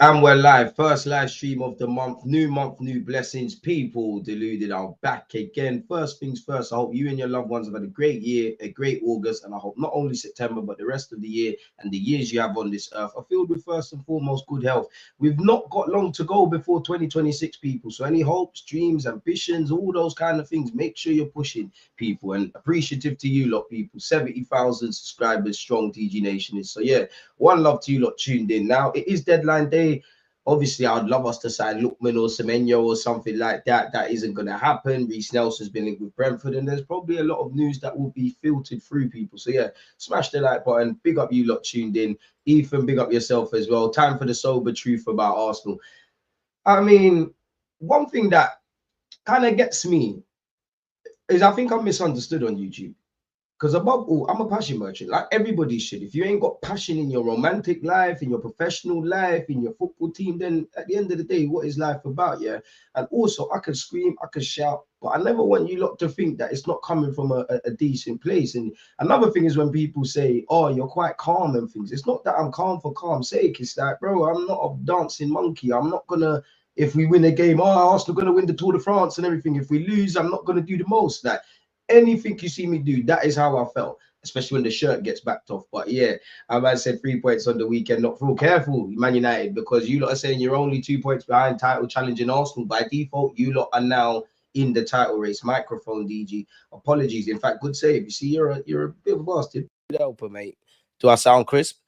And we're live. First live stream of the month, new blessings. People, Deluded are back again. First things first, I hope you and your loved ones have had a great year, a great August, and I hope not only September, but the rest of the year and the years you have on this earth are filled with first and foremost good health. We've not got long to go before 2026, people. So any hopes, dreams, ambitions, all those kind of things, make sure you're pushing, people. And appreciative to you lot, people. 70,000 subscribers strong, DG Nation is. So yeah, one love to you lot tuned in. Now, it is deadline day. Obviously, I'd love us to sign Lookman or Semenyo or something like that. That isn't going to happen. Reece Nelson's been linked with Brentford, and there's probably a lot of news that will be filtered through, people. So yeah, smash the like button. Big up you lot tuned in. Ethan, big up yourself as well. Time for the sober truth about Arsenal. I mean, one thing that kind of gets me is I think I'm misunderstood on YouTube. Because above all, I'm a passion merchant, like everybody should. If you ain't got passion in your romantic life, in your professional life, in your football team, then at the end of the day, what is life about? Yeah. And also, I can scream, I can shout, but I never want you lot to think that it's not coming from a decent place. And another thing is when people say, oh, you're quite calm and things. It's not that I'm calm for calm's sake. It's like, bro, I'm not a dancing monkey. I'm not going to, if we win a game, oh, Arsenal going to win the Tour de France and everything. If we lose, I'm not going to do the most. Like, anything you see me do, that is how I felt, especially when the shirt gets backed off. But yeah, I said 3 points on the weekend. Not real careful, Man United, because you lot are saying you're only 2 points behind title challenging Arsenal. By default, you lot are now in the title race. Microphone, DG. Apologies. In fact, good save. You see, you're a bit of a bastard. Helper, mate. Do I sound crisp?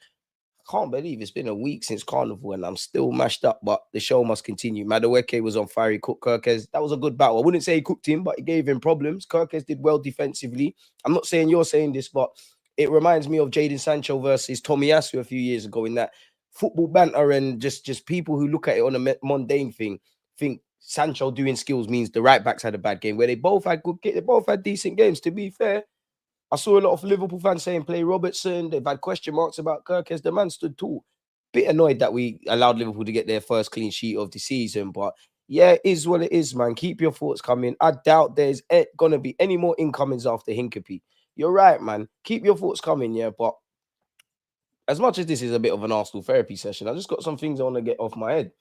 Can't believe it's been a week since Carnival and I'm still mashed up, but the show must continue. Madueke was on fire. He cooked Kirkes. That was a good battle. I wouldn't say he cooked him, but it gave him problems. Kirkes did well defensively. I'm not saying you're saying this, but it reminds me of Jadon Sancho versus Tomiyasu a few years ago in that football banter and just people who look at it on a mundane thing think Sancho doing skills means the right backs had a bad game, where they both had decent games. To be fair, I saw a lot of Liverpool fans saying play Robertson. They've had question marks about Kirkes. The man stood tall. Bit annoyed that we allowed Liverpool to get their first clean sheet of the season. But yeah, it is what it is, man. Keep your thoughts coming. I doubt there's going to be any more incomings after Hincapie. You're right, man. Keep your thoughts coming, yeah. But as much as this is a bit of an Arsenal therapy session, I just got some things I want to get off my head.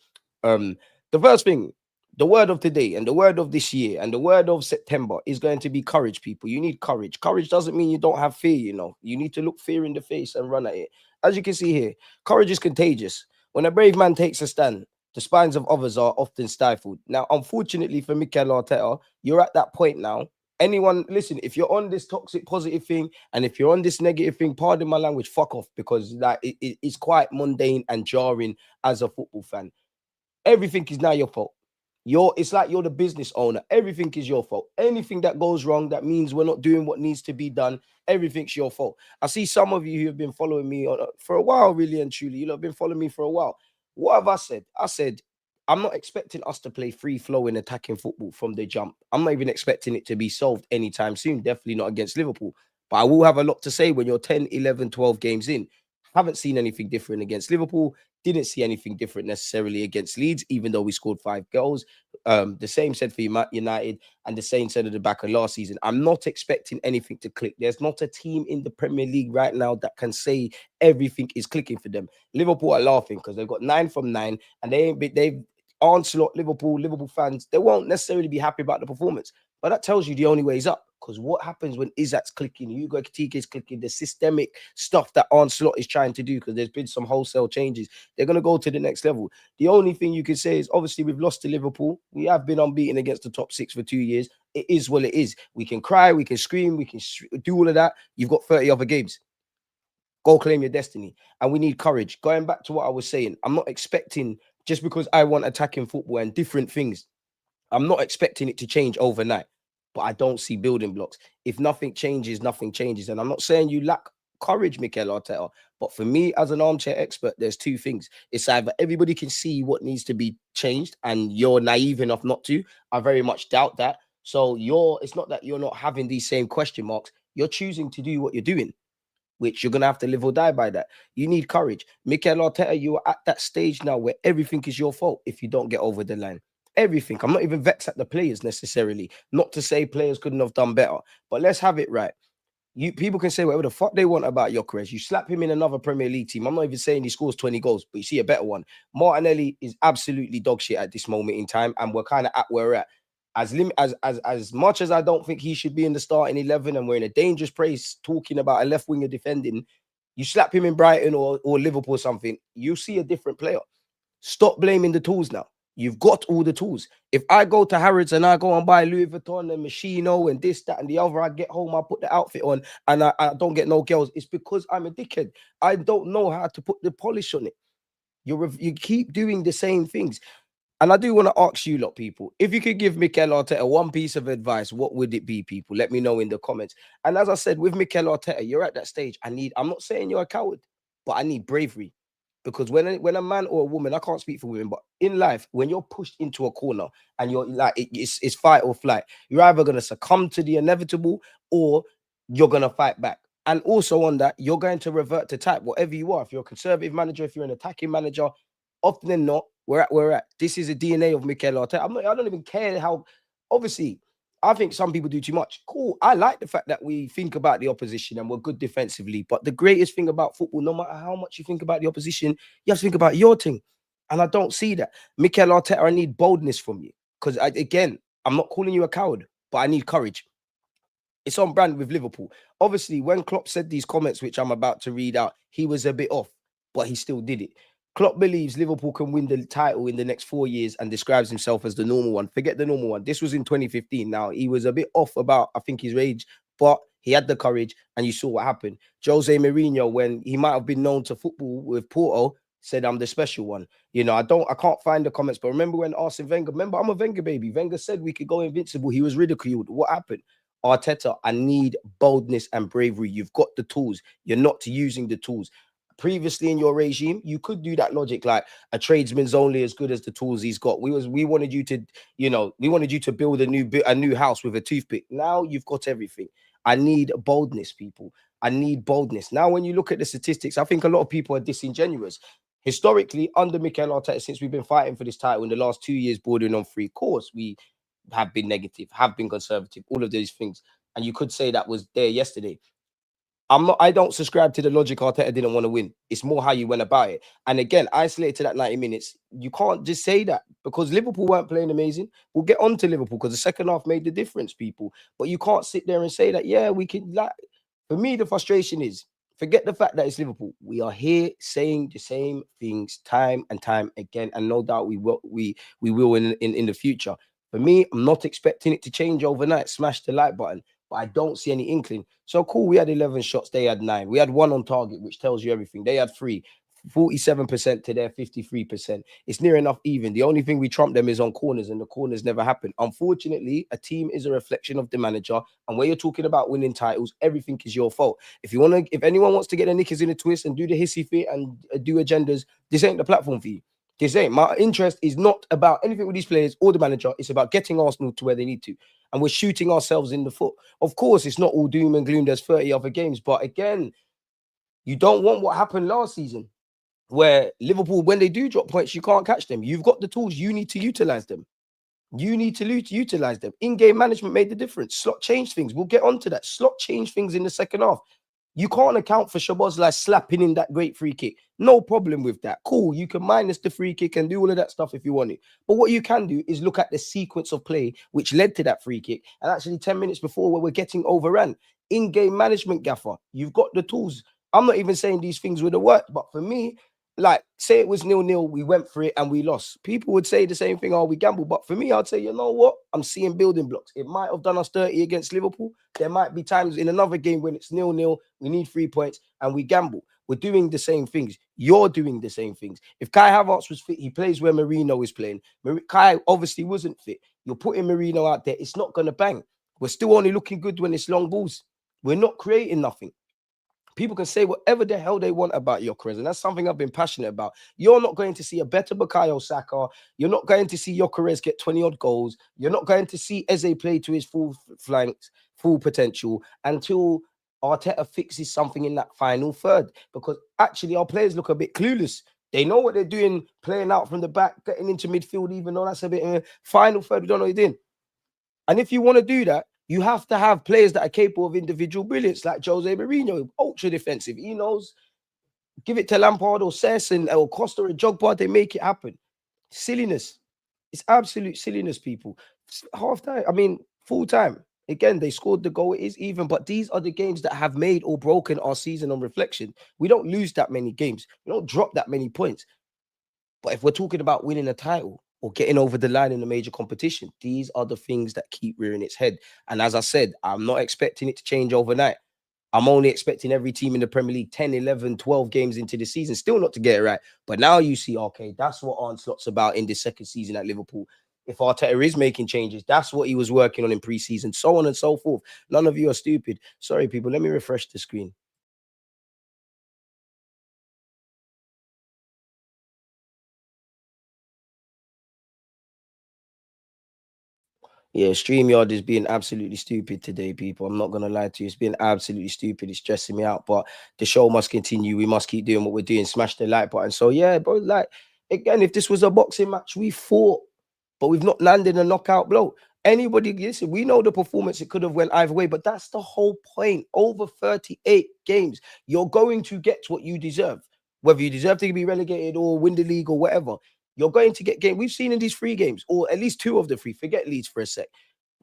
The first thing, the word of today and the word of this year and the word of September is going to be courage, people. You need courage. Courage doesn't mean you don't have fear, you know. You need to look fear in the face and run at it. As you can see here, courage is contagious. When a brave man takes a stand, the spines of others are often stifled. Now, unfortunately for Mikel Arteta, you're at that point now. Anyone, listen, if you're on this toxic positive thing and if you're on this negative thing, pardon my language, fuck off, because that it's quite mundane and jarring as a football fan. Everything is now your fault. It's like you're the business owner. Everything is your fault. Anything that goes wrong, that means we're not doing what needs to be done. Everything's your fault. I see some of you who have been following me for a while, really and truly. You know, have been following me for a while. What have I said? I said, I'm not expecting us to play free-flowing attacking football from the jump. I'm not even expecting it to be solved anytime soon. Definitely not against Liverpool. But I will have a lot to say when you're 10, 11, 12 games in. Haven't seen anything different against Liverpool. Didn't see anything different necessarily against Leeds, even though we scored 5 goals. The same said for United and the same said at the back of last season. I'm not expecting anything to click. There's not a team in the Premier League right now that can say everything is clicking for them. Liverpool are laughing because they've got 9 from 9 and they've onslaught Liverpool fans. They won't necessarily be happy about the performance. But that tells you the only way is up. Because what happens when Isak's clicking, Hugo Ekitike is clicking, the systemic stuff that Onslaught is trying to do, because there's been some wholesale changes, they're going to go to the next level. The only thing you can say is, obviously, we've lost to Liverpool. We have been unbeaten against the top 6 for 2 years. It is what it is. We can cry, we can scream, we can do all of that. You've got 30 other games. Go claim your destiny. And we need courage. Going back to what I was saying, I'm not expecting, just because I want attacking football and different things, I'm not expecting it to change overnight. But I don't see building blocks. If nothing changes, nothing changes. And I'm not saying you lack courage, Mikel Arteta. But for me, as an armchair expert, there's 2 things. It's either everybody can see what needs to be changed and you're naive enough not to. I very much doubt that. So it's not that you're not having these same question marks. You're choosing to do what you're doing, which you're going to have to live or die by that. You need courage. Mikel Arteta, you are at that stage now where everything is your fault if you don't get over the line. Everything. I'm not even vexed at the players necessarily. Not to say players couldn't have done better, but let's have it right. People can say whatever the fuck they want about Gyökeres. You slap him in another Premier League team. I'm not even saying he scores 20 goals, but you see a better one. Martinelli is absolutely dog shit at this moment in time, and we're kind of at where we're at. As much as I don't think he should be in the starting 11, and we're in a dangerous place talking about a left winger defending, you slap him in Brighton or Liverpool or something, you see a different player. Stop blaming the tools now. You've got all the tools. If I go to Harrods and I go and buy Louis Vuitton and Moschino and this, that, and the other, I get home, I put the outfit on, and I don't get no girls, it's because I'm a dickhead. I don't know how to put the polish on it. You keep doing the same things. And I do want to ask you lot, people, if you could give Mikel Arteta one piece of advice, what would it be, people? Let me know in the comments. And as I said, with Mikel Arteta, you're at that stage. I'm not saying you're a coward, but I need bravery. Because when a man or a woman, I can't speak for women, but in life, when you're pushed into a corner and you're like, it's fight or flight, you're either going to succumb to the inevitable or you're going to fight back. And also on that, you're going to revert to type, whatever you are. If you're a conservative manager, if you're an attacking manager, often than not, we're at. This is the DNA of Mikel Arteta. I don't even care how, obviously, I think some people do too much. Cool. I like the fact that we think about the opposition and we're good defensively. But the greatest thing about football, no matter how much you think about the opposition, you have to think about your team. And I don't see that. Mikel Arteta, I need boldness from you. Because, again, I'm not calling you a coward, but I need courage. It's on brand with Liverpool. Obviously, when Klopp said these comments, which I'm about to read out, he was a bit off, but he still did it. Klopp believes Liverpool can win the title in the next 4 years and describes himself as the normal one. Forget the normal one. This was in 2015. Now, he was a bit off about, I think, his age, but he had the courage, and you saw what happened. Jose Mourinho, when he might have been known to football with Porto, said, I'm the special one. You know, I can't find the comments, but remember when Arsene Wenger, remember, I'm a Wenger baby. Wenger said we could go invincible. He was ridiculed. What happened? Arteta, I need boldness and bravery. You've got the tools. You're not using the tools. Previously in your regime, you could do that logic like a tradesman's only as good as the tools he's got. We wanted you to build a new house with a toothpick. Now you've got everything. I need boldness, people. I need boldness. Now, when you look at the statistics, I think a lot of people are disingenuous. Historically, under Mikel Arteta, since we've been fighting for this title in the last 2 years, bordering on 3 course, we have been negative, have been conservative, all of these things. And you could say that was there yesterday. I don't subscribe to the logic Arteta didn't want to win. It's more how you went about it. And again, isolated to that 90 minutes, you can't just say that because Liverpool weren't playing amazing. We'll get on to Liverpool because the second half made the difference, people. But you can't sit there and say that, yeah, we can. Like, for me, the frustration is, forget the fact that it's Liverpool. We are here saying the same things time and time again, and no doubt we will in the future. For me, I'm not expecting it to change overnight. Smash the like button. But I don't see any inkling. So cool, we had 11 shots, they had 9. We had 1 on target, which tells you everything. They had 3. 47% to their 53%. It's near enough even. The only thing we trump them is on corners, and the corners never happen. Unfortunately, a team is a reflection of the manager. And when you're talking about winning titles, everything is your fault. If anyone wants to get their knickers in a twist and do the hissy fit and do agendas, this ain't the platform for you. This ain't. My interest is not about anything with these players or the manager. It's about getting Arsenal to where they need to. And we're shooting ourselves in the foot. Of course, it's not all doom and gloom. There's 30 other games. But again, you don't want what happened last season, where Liverpool, when they do drop points, you can't catch them. You've got the tools. You need to utilize them. You need to utilize them. In-game management made the difference. Slot changed things. We'll get onto that. Slot changed things in the second half. You can't account for Szoboszlai slapping in that great free kick. No problem with that. Cool. You can minus the free kick and do all of that stuff if you want it. But what you can do is look at the sequence of play which led to that free kick. And actually 10 minutes before where we're getting overrun. In-game management, Gaffer. You've got the tools. I'm not even saying these things would have worked. But for me, like, say it was 0-0, we went for it and we lost. People would say the same thing, oh, we gambled. But for me, I'd say, you know what? I'm seeing building blocks. It might have done us 30 against Liverpool. There might be times in another game when it's 0-0, we need 3 points and we gamble. We're doing the same things. You're doing the same things. If Kai Havertz was fit, he plays where Marino is playing. Kai obviously wasn't fit. You're putting Marino out there. It's not going to bang. We're still only looking good when it's long balls. We're not creating nothing. People can say whatever the hell they want about Gyökeres, and that's something I've been passionate about. You're not going to see a better Bukayo Saka. You're not going to see Gyökeres get 20-odd goals. You're not going to see Eze play to his full flanks, full potential until Arteta fixes something in that final third. Because actually our players look a bit clueless. They know what they're doing, playing out from the back, getting into midfield, even though that's a bit final third, we don't know what they're doing. And if you want to do that, You have to have players that are capable of individual brilliance, like Jose Mourinho, ultra defensive. He knows, give it to Lampard or Cesc or Costa or Jogba, they make it happen. Silliness. It's absolute silliness, people. Half time, I mean, full time. Again, they scored the goal. It is even, but these are the games that have made or broken our season on reflection. We don't lose that many games. We don't drop that many points. But if we're talking about winning a title or getting over the line in a major competition, these are the things that keep rearing its head. And as I said, I'm not expecting it to change overnight. I'm only expecting every team in the Premier League 10, 11, 12 games into the season still not to get it right. But now you see, okay, that's what Arnslot's about in the second season at Liverpool. If Arteta is making changes, that's what he was working on in pre-season, so on and so forth. None of you are stupid. Sorry, people. Let me refresh the screen. Yeah, StreamYard is being absolutely stupid today, people. I'm not gonna lie to you. It's been absolutely stupid. It's stressing me out. But the show must continue. We must keep doing what we're doing. Smash the like button. So yeah, bro. Like again, if this was a boxing match, we fought, but we've not landed a knockout blow. Anybody, listen, we know the performance, it could have went either way, but that's the whole point. Over 38 games, you're going to get what you deserve. Whether you deserve to be relegated or win the league or whatever, you're going to get game. We've seen in these 3 games, or at least 2 of the 3. Forget Leeds for a sec.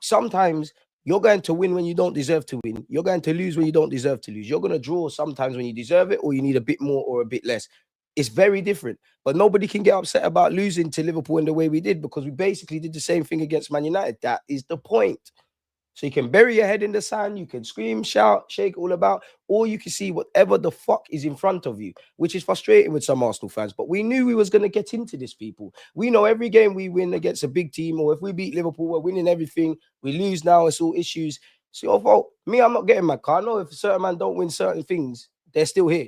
Sometimes you're going to win when you don't deserve to win. You're going to lose when you don't deserve to lose. You're going to draw sometimes when you deserve it, or you need a bit more or a bit less. It's very different. But nobody can get upset about losing to Liverpool in the way we did, because we basically did the same thing against Man United. That is the point. So you can bury your head in the sand, you can scream, shout, shake all about, or you can see whatever the fuck is in front of you, which is frustrating with some Arsenal fans. But we knew we was going to get into this, people. We know every game we win against a big team, or if we beat Liverpool, we're winning everything. We lose now, it's all issues. It's your fault. Me, I'm not getting my car. I know if a certain man don't win certain things, they're still here.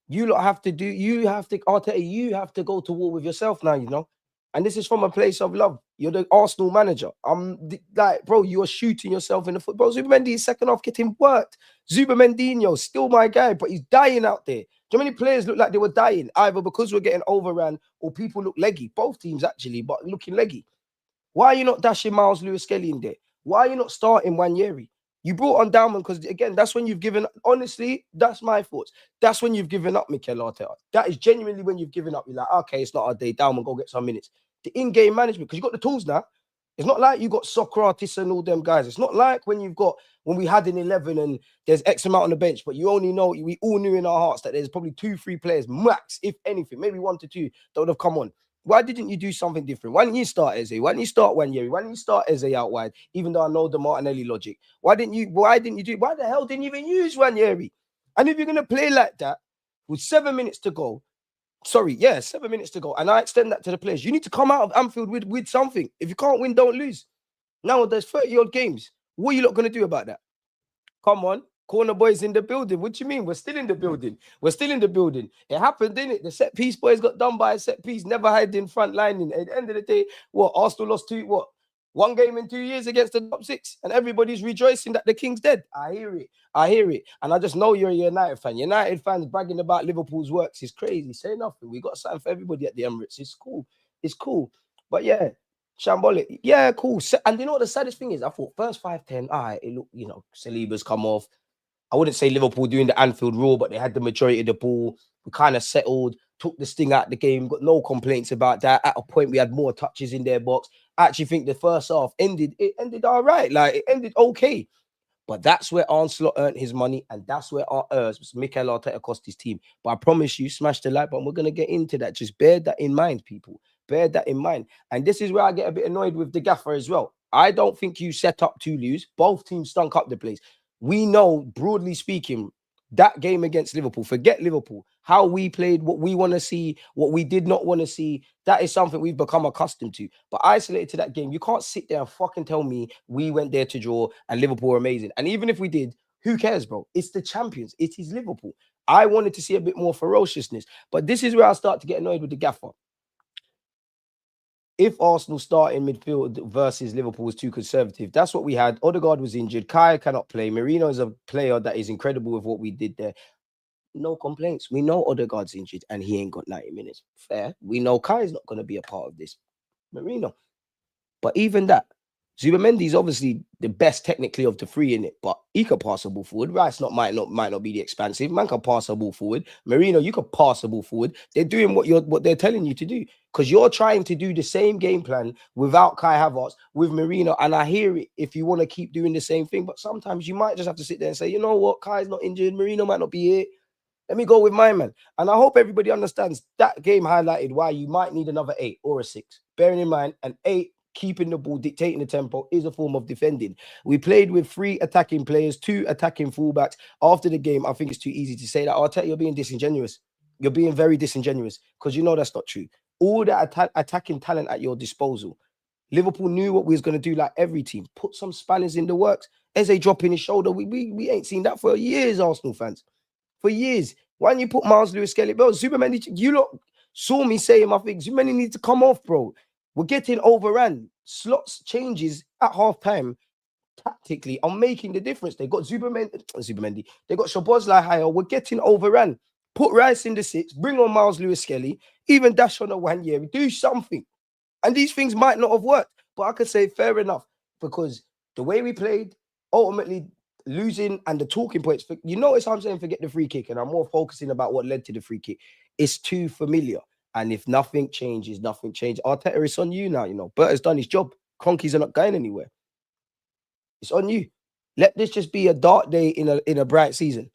You lot have to do, you have to, Arteta, you have to go to war with yourself now, you know. And this is from a place of love. You're the Arsenal manager. Like, bro, you are shooting yourself in the foot. Bro, Zubamendi's second half getting worked. Zubamendinho, still my guy, but he's dying out there. Do you know how many players look like they were dying, either because we're getting overrun or people look leggy? Both teams actually, but looking leggy. Why are you not dashing Miles Lewis-Skelly in there? Why are you not starting Wanyeri? You brought on Dalman because, again, that's when you've given, honestly, that's my thoughts. That's when you've given up Mikel Arteta. That is genuinely when you've given up. You're like, okay, it's not our day. Dalman, go get some minutes. The in-game management, because you've got the tools now. It's not like you got Socrates and all them guys. It's not like when we had an 11 and there's X amount on the bench, but you only know, we all knew in our hearts that there's probably 2, 3 players max, if anything, maybe 1 to 2 that would have come on. Why didn't you do something different? Why didn't you start Eze? Why didn't you start Wanyeri? Why didn't you start Eze out wide? Even though I know the Martinelli logic. Why didn't you do it? Why the hell didn't you even use Wanyeri? And if you're going to play like that with 7 minutes to go, 7 minutes to go, and I extend that to the players, you need to come out of Anfield with something. If you can't win, don't lose. Now there's 30-odd games. What are you lot going to do about that? Come on. Corner boys in the building. What do you mean? We're still in the building. We're still in the building. It happened, didn't it? The set piece boys got done by a set piece. Never hide in front lining. At the end of the day, Arsenal lost 1 game in 2 years against the top 6, and everybody's rejoicing that the King's dead. I hear it. And I just know you're a United fan. United fans bragging about Liverpool's works is crazy. Say nothing. We got something for everybody at the Emirates. It's cool. But yeah, shambolic. Yeah, cool. And you know what the saddest thing is? I thought first 5-10, all right, it looked, Saliba's come off. I wouldn't say Liverpool doing the Anfield rule, but they had the majority of the ball. We kind of settled, took the sting out of the game, got no complaints about that. At a point, we had more touches in their box. I actually think the first half ended all right. Like, it ended okay. But that's where Arnslot earned his money, and that's where Mikel Arteta cost his team. But I promise you, smash the like button. We're going to get into that. Just bear that in mind, people. Bear that in mind. And this is where I get a bit annoyed with the gaffer as well. I don't think you set up to lose. Both teams stunk up the place. We know, broadly speaking, that game against Liverpool, forget Liverpool, how we played, what we want to see, what we did not want to see, that is something we've become accustomed to. But isolated to that game, you can't sit there and fucking tell me we went there to draw and Liverpool were amazing. And even if we did, who cares, bro? It's the champions. It is Liverpool. I wanted to see a bit more ferociousness. But this is where I start to get annoyed with the gaffer. If Arsenal start in midfield versus Liverpool was too conservative, that's what we had. Odegaard was injured. Kai cannot play. Merino is a player that is incredible with what we did there. No complaints. We know Odegaard's injured and he ain't got 90 minutes. Fair. We know Kai is not going to be a part of this. Merino. But even that, Zubamendi's obviously the best technically of the three in it, but he could pass the ball forward. Rice might not be the expansive. Man can pass the ball forward. Marino, you could pass the ball forward. They're doing what they're telling you to do, because you're trying to do the same game plan without Kai Havertz, with Marino. And I hear it if you want to keep doing the same thing, but sometimes you might just have to sit there and say, you know what, Kai's not injured, Marino might not be here. Let me go with my man. And I hope everybody understands that game highlighted why you might need another 8 or a 6. Bearing in mind, an 8 keeping the ball, dictating the tempo is a form of defending. We played with 3 attacking players, 2 attacking fullbacks. After the game, I think it's too easy to say that. Arteta, you're being disingenuous. You're being very disingenuous, because you know that's not true. All that attacking talent at your disposal. Liverpool knew what we was going to do, like every team. Put some spanners in the works. Eze dropping his shoulder. We ain't seen that for years, Arsenal fans. For years. Why don't you put Miles Lewis-Skelly? Bro, Zubamendi, you lot saw me saying my thing. Zubamendi needs to come off, bro. We're getting overrun. Slots changes at half-time tactically are making the difference. They got Zubamendi. They got Szoboszlai higher. We're getting overrun. Put Rice in the 6. Bring on Miles Lewis-Skelly. Even dash on a 1 year. Do something. And these things might not have worked. But I could say fair enough, because the way we played, ultimately losing, and the talking points, you notice how I'm saying forget the free kick, and I'm more focusing about what led to the free kick. It's too familiar. And if nothing changes, nothing changes. Arteta, it's on you now, you know. Bert has done his job. Cronkies are not going anywhere. It's on you. Let this just be a dark day in a bright season.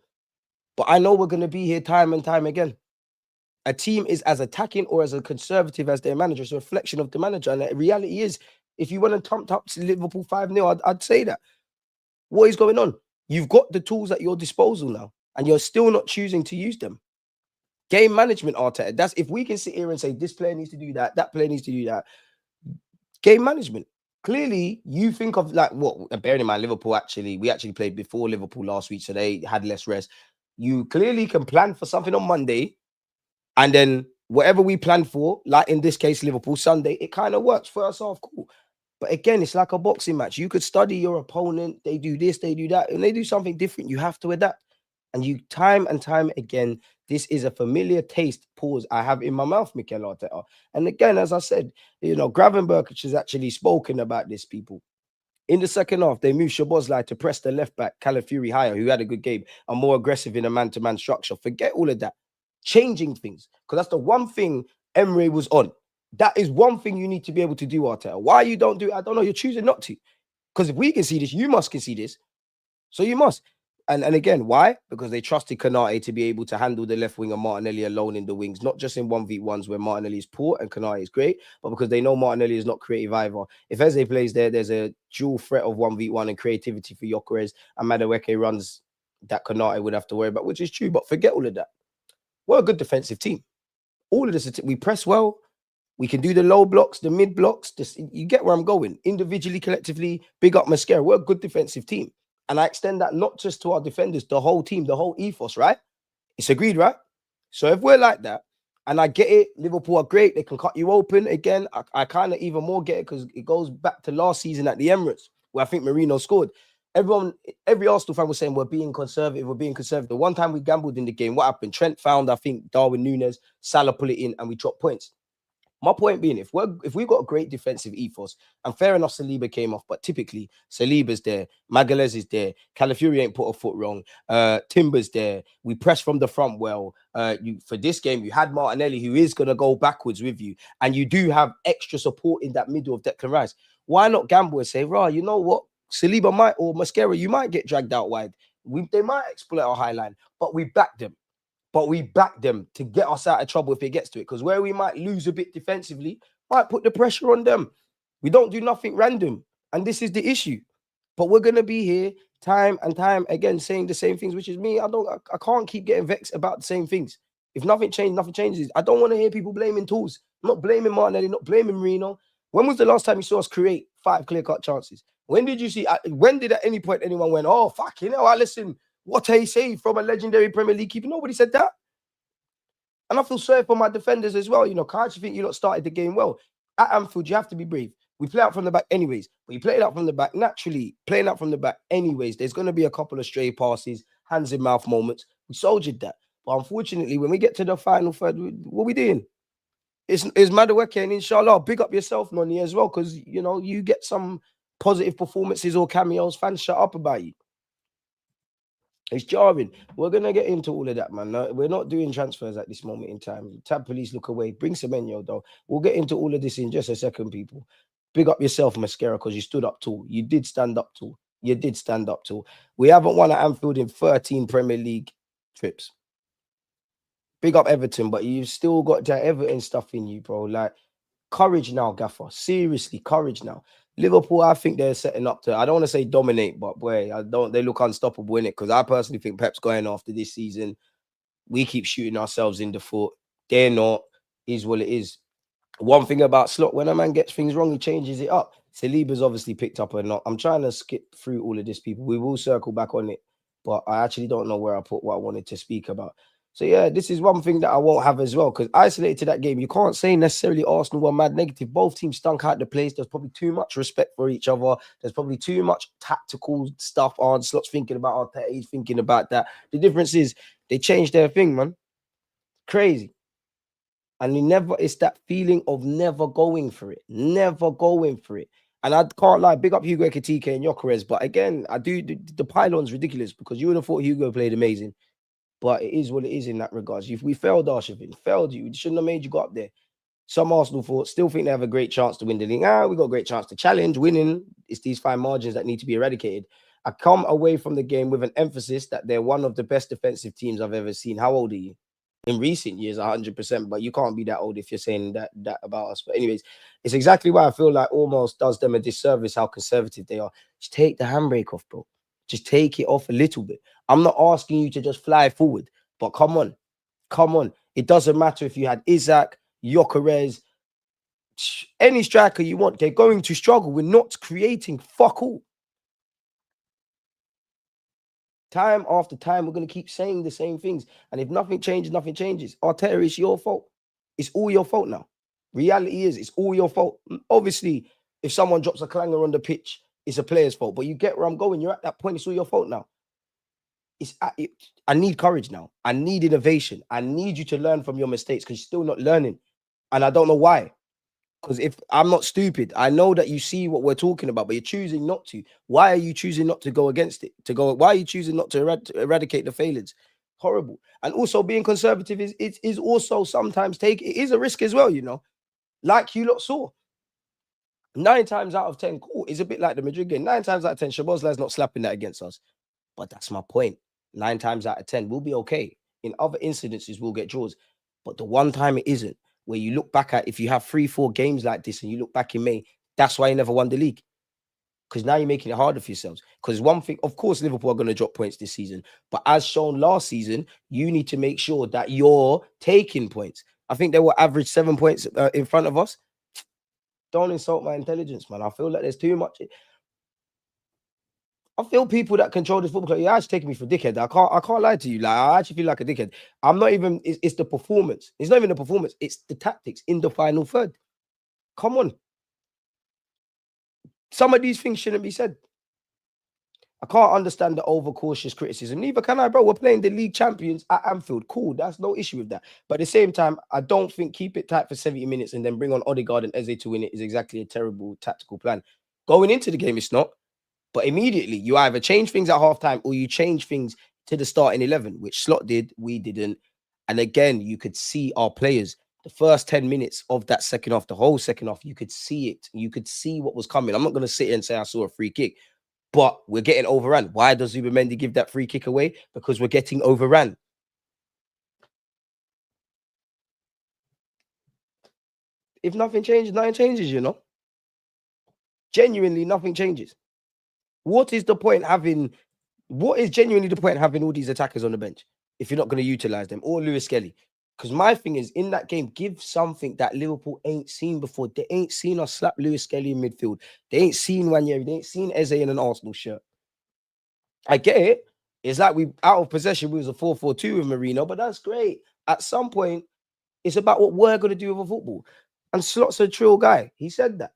But I know we're going to be here time and time again. A team is as attacking or as a conservative as their manager. It's a reflection of the manager. And the reality is, if you want to pump up to Liverpool 5-0, I'd say that. What is going on? You've got the tools at your disposal now, and you're still not choosing to use them. Game management, Arteta. That's if we can sit here and say this player needs to do that, that player needs to do that. Game management. Clearly, you think of like what? Bearing in mind, Liverpool we actually played before Liverpool last week, so they had less rest. You clearly can plan for something on Monday, and then whatever we plan for, like in this case, Liverpool Sunday, it kind of works. First half, cool. But again, it's like a boxing match. You could study your opponent. They do this, they do that, and they do something different. You have to adapt. And you time and time again, this is a familiar taste, pause, I have in my mouth, Mikel Arteta. And again, as I said, you know, Gravenberch has actually spoken about this, people. In the second half, they moved Szoboszlai to press the left back, Calafiori higher, who had a good game, and more aggressive in a man-to-man structure. Forget all of that. Changing things, because that's the one thing Emre was on. That is one thing you need to be able to do, Arteta. Why you don't do it, I don't know. You're choosing not to. Because if we can see this, you must can see this. So you must. And again, why? Because they trusted Konate to be able to handle the left wing and Martinelli alone in the wings, not just in 1v1s where Martinelli is poor and Konate is great, but because they know Martinelli is not creative either. If Eze plays there, there's a dual threat of 1v1 and creativity for Gyökeres, and Madueke runs that Konate would have to worry about, which is true, but forget all of that. We're a good defensive team. All of this, we press well. We can do the low blocks, the mid blocks. You get where I'm going. Individually, collectively, big up Mascara. We're a good defensive team. And I extend that not just to our defenders, the whole team, the whole ethos, right? It's agreed, right? So if we're like that, and I get it, Liverpool are great. They can cut you open. Again, I kind of even more get it because it goes back to last season at the Emirates, where I think Marino scored. Every Arsenal fan was saying we're being conservative, we're being conservative. One time we gambled in the game, what happened? Trent found, I think, Darwin Núñez, Salah pull it in, and we dropped points. My point being, if we've got a great defensive ethos, and fair enough, Saliba came off, but typically Saliba's there, Magalhaes is there, Calafiori ain't put a foot wrong, Timber's there. We press from the front well. For this game, you had Martinelli, who is gonna go backwards with you, and you do have extra support in that middle of Declan Rice. Why not gamble and say, right, you know what, Saliba might, or Mascara, you might get dragged out wide. They might exploit our high line, but we back them. But we back them to get us out of trouble if it gets to it. Because where we might lose a bit defensively, might put the pressure on them. We don't do nothing random. And this is the issue. But we're going to be here time and time again saying the same things, which is me. I can't keep getting vexed about the same things. If nothing changes, nothing changes. I don't want to hear people blaming tools. I'm not blaming Martinelli, not blaming Marino. When was the last time you saw us create 5 clear-cut chances? When did you see, when did at any point anyone went, oh, fuck, you know, listen, what he say from a legendary Premier League keeper? Nobody said that. And I feel sorry for my defenders as well. You know, I actually think you lot started the game well. At Anfield, you have to be brave. We play out from the back anyways. But you play it out from the back naturally, playing out from the back anyways. There's going to be a couple of stray passes, hands in mouth moments. We soldiered that. But unfortunately, when we get to the final third, what are we doing? It's Madueke, and inshallah, big up yourself, Noni, as well, because, you know, you get some positive performances or cameos, fans shut up about you. It's jarring. We're going to get into all of that, man. No, we're not doing transfers at this moment in time. Tab police, look away. Bring Semenyo, though. We'll get into all of this in just a second, people. Big up yourself, Mascara, because you stood up tall. You did stand up tall. You did stand up tall. We haven't won at Anfield in 13 Premier League trips. Big up Everton, but you've still got that Everton stuff in you, bro. Like, courage now, Gaffer. Seriously, courage now. Liverpool, I think they're setting up to, I don't want to say dominate, but boy, they look unstoppable in it, because I personally think Pep's going after this season. We keep shooting ourselves in the foot. They're not. Is what it is. One thing about Slot, when a man gets things wrong, he changes it up. Saliba's obviously picked up a lot. I'm trying to skip through all of this, people. We will circle back on it, but I actually don't know where I put what I wanted to speak about. So, yeah, this is one thing that I won't have as well, because isolated to that game, you can't say necessarily Arsenal were mad negative. Both teams stunk out the place. There's probably too much respect for each other. There's probably too much tactical stuff on. Slot's thinking about Arteta. He's thinking about that. The difference is they changed their thing, man. Crazy. And it's that feeling of never going for it. Never going for it. And I can't lie, big up Hugo Ekitike and Gyökeres. But again, the pylon's ridiculous, because you would have thought Hugo played amazing. But it is what it is in that regards. If we failed Arshavin, failed you, it shouldn't have made you go up there. Some Arsenal thought still think they have a great chance to win the league. We got a great chance to challenge. Winning, it's these fine margins that need to be eradicated. I come away from the game with an emphasis that they're one of the best defensive teams I've ever seen. How old are you? In recent years, 100%, but you can't be that old if you're saying that about us. But anyways, it's exactly why I feel like almost does them a disservice how conservative they are. Just take the handbrake off, bro. Just take it off a little bit. I'm not asking you to just fly forward, but come on. Come on. It doesn't matter if you had Isaac, Gyökeres, any striker you want. They're going to struggle. We're not creating fuck all. Time after time, we're going to keep saying the same things. And if nothing changes, nothing changes. Arteta, it's your fault. It's all your fault now. Reality is, it's all your fault. Obviously, if someone drops a clanger on the pitch, it's a player's fault. But you get where I'm going. You're at that point. It's all your fault now. I need courage now. I need innovation. I need you to learn from your mistakes, because you're still not learning. And I don't know why. Because if I'm not stupid, I know that you see what we're talking about, but you're choosing not to. Why are you choosing not to go against it? Why are you choosing not to eradicate the failures? Horrible. And also being conservative is also sometimes it is a risk as well, you know. Like you lot saw. 9 times out of 10, cool. It's a bit like the Madrid game. 9 times out of 10, Szoboszlai's not slapping that against us. But that's my point. 9 times out of 10, we'll be okay. In other incidences, we'll get draws. But the one time it isn't, where you look back at, if you have 3-4 games like this and you look back in May, that's why you never won the league. Because now you're making it harder for yourselves. Because one thing, of course, Liverpool are going to drop points this season. But as shown last season, you need to make sure that you're taking points. I think they will average 7 points in front of us. Don't insult my intelligence, man. I feel like there's too much. I feel people that control this football club, you're actually taking me for a dickhead. I can't lie to you. Like, I actually feel like a dickhead. I'm not even, it's the performance. It's not even the performance. It's the tactics in the final third. Come on. Some of these things shouldn't be said. I can't understand the overcautious criticism. Neither can I, bro. We're playing the league champions at Anfield. Cool. That's no issue with that. But at the same time, I don't think keep it tight for 70 minutes and then bring on Odegaard and Eze to win it is exactly a terrible tactical plan. Going into the game, it's not. But immediately, you either change things at halftime or you change things to the starting 11, which Slot did, we didn't. And again, you could see our players. The first 10 minutes of that second half, the whole second half, you could see it. You could see what was coming. I'm not going to sit here and say I saw a free kick, but we're getting overrun. Why does Zubimendi give that free kick away? Because we're getting overrun. If nothing changes, nothing changes, you know. Genuinely, nothing changes. What is genuinely the point having all these attackers on the bench if you're not going to utilize them, or Lewis Skelly? Because my thing is, in that game, give something that Liverpool ain't seen before. They ain't seen us slap Lewis Skelly in midfield. They ain't seen Wanyeri. They ain't seen Eze in an Arsenal shirt. I get it. It's like we out of possession. We was a 4-4-2 with Marino, but that's great. At some point, it's about what we're going to do with a football. And Slot's a trill guy. He said that.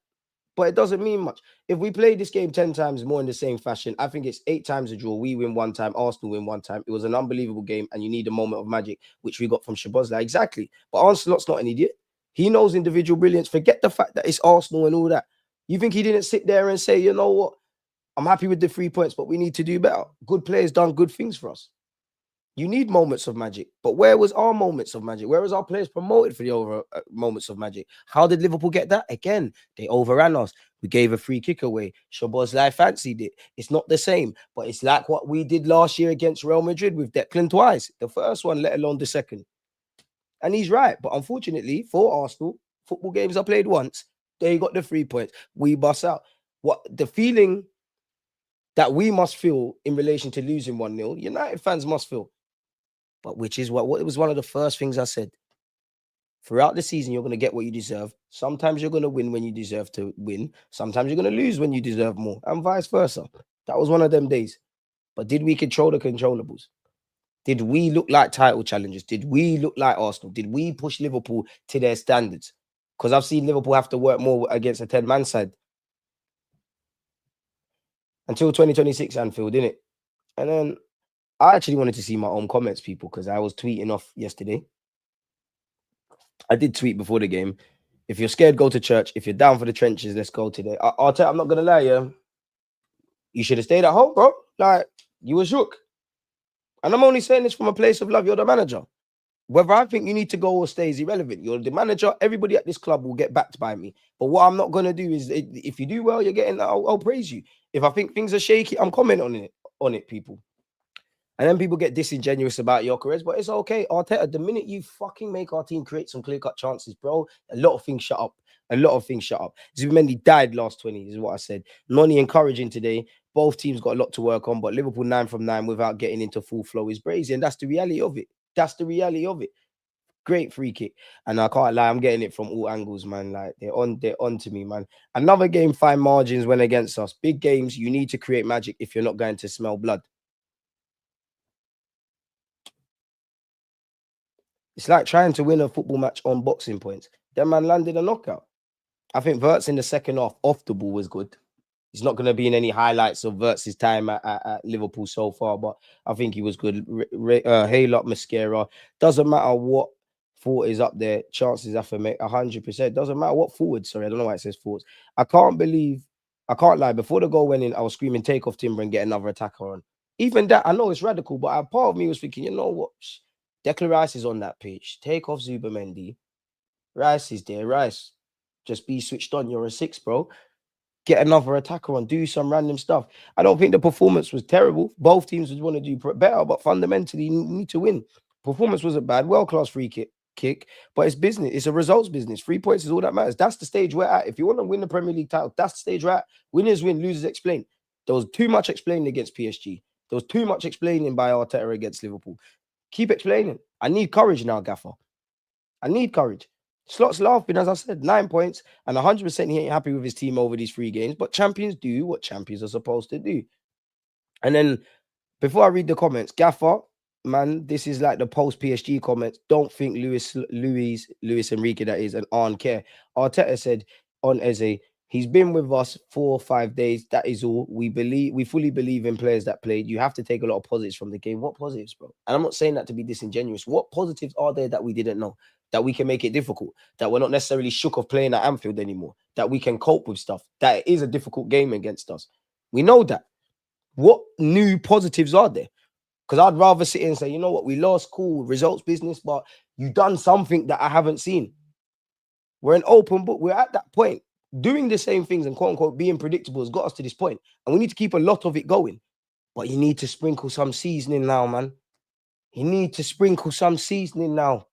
But it doesn't mean much. If we play this game 10 times more in the same fashion, I think it's 8 times a draw. We win 1 time, Arsenal win 1 time. It was an unbelievable game, and you need a moment of magic, which we got from Szoboszlai. Exactly. But Ancelot's not an idiot. He knows individual brilliance. Forget the fact that it's Arsenal and all that. You think he didn't sit there and say, you know what? I'm happy with the 3 points, but we need to do better. Good players done good things for us. You need moments of magic. But where was our moments of magic? Where was our players promoted for the over moments of magic? How did Liverpool get that? Again, they overran us. We gave a free kick away. Szoboszlai fancied it. It's not the same, but it's like what we did last year against Real Madrid with Declan twice. The first one, let alone the second. And he's right. But unfortunately, for Arsenal, football games are played once. They got the 3 points. We bust out. What the feeling that we must feel in relation to losing 1-0, United fans must feel. But which is what it was one of the first things I said. Throughout the season, you're going to get what you deserve. Sometimes you're going to win when you deserve to win. Sometimes you're going to lose when you deserve more, and vice versa. That was one of them days. But did we control the controllables? Did we look like title challengers? Did we look like Arsenal? Did we push Liverpool to their standards? Because I've seen Liverpool have to work more against a 10-man side. Until 2026 Anfield, didn't it? And then I actually wanted to see my own comments, people, because I was tweeting off yesterday. I did tweet before the game. If you're scared, go to church. If you're down for the trenches, let's go today. I'll tell you, I'm not going to lie, yeah. You should have stayed at home, bro. Like, you were shook. And I'm only saying this from a place of love. You're the manager. Whether I think you need to go or stay is irrelevant. You're the manager. Everybody at this club will get backed by me. But what I'm not going to do is, if you do well, you're getting, I'll praise you. If I think things are shaky, I'm commenting on it, people. And then people get disingenuous about Gyökeres, but it's okay. Arteta, the minute you fucking make our team create some clear-cut chances, bro, a lot of things shut up. A lot of things shut up. Zubimendi died last 20, is what I said. Noni encouraging today. Both teams got a lot to work on, but Liverpool 9 from 9 without getting into full flow is brazy, and that's the reality of it. That's the reality of it. Great free kick. And I can't lie, I'm getting it from all angles, man. Like, they're on to me, man. Another game, fine margins went against us. Big games, you need to create magic if you're not going to smell blood. It's like trying to win a football match on boxing points. That man landed a knockout. I think Wirtz in the second half off the ball was good. He's not going to be in any highlights of Wirtz's time at Liverpool so far, but I think he was good. Haylock, Mascara. Doesn't matter what forward is up there. Chances have to make 100%. Doesn't matter what forward. Sorry, I don't know why it says forwards. I can't lie. Before the goal went in, I was screaming, take off Timber and get another attacker on. Even that, I know it's radical, but a part of me was thinking, you know what? Declan Rice is on that pitch. Take off Zubimendi. Rice is there. Rice, just be switched on. You're a 6, bro. Get another attacker on. Do some random stuff. I don't think the performance was terrible. Both teams would want to do better, but fundamentally, you need to win. Performance wasn't bad. World-class free kick, but it's business. It's a results business. 3 points is all that matters. That's the stage we're at. If you want to win the Premier League title, that's the stage we're at. Winners win, losers explain. There was too much explaining against PSG. There was too much explaining by Arteta against Liverpool. Keep explaining. I need courage now, Gaffer. I need courage. Slot's laughing, as I said, 9 points, and 100% he ain't happy with his team over these 3 games, but champions do what champions are supposed to do. And then, before I read the comments, Gaffer, man, this is like the post-PSG comments. Don't think Luis Enrique, that is, and Arn care. Arteta said on Eze, he's been with us 4 or 5 days. That is all. We fully believe in players that played. You have to take a lot of positives from the game. What positives, bro? And I'm not saying that to be disingenuous. What positives are there that we didn't know? That we can make it difficult? That we're not necessarily shook of playing at Anfield anymore? That we can cope with stuff? That it is a difficult game against us? We know that. What new positives are there? Because I'd rather sit here and say, you know what, we lost, cool, results business, but you done something that I haven't seen. We're an open book. We're at that point. Doing the same things and quote unquote being predictable has got us to this point. And we need to keep a lot of it going. But you need to sprinkle some seasoning now, man. You need to sprinkle some seasoning now.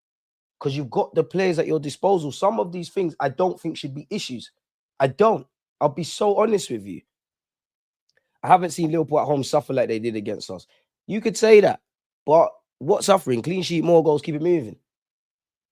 Because you've got the players at your disposal. Some of these things I don't think should be issues. I don't. I'll be so honest with you. I haven't seen Liverpool at home suffer like they did against us. You could say that. But what suffering? Clean sheet, more goals, keep it moving.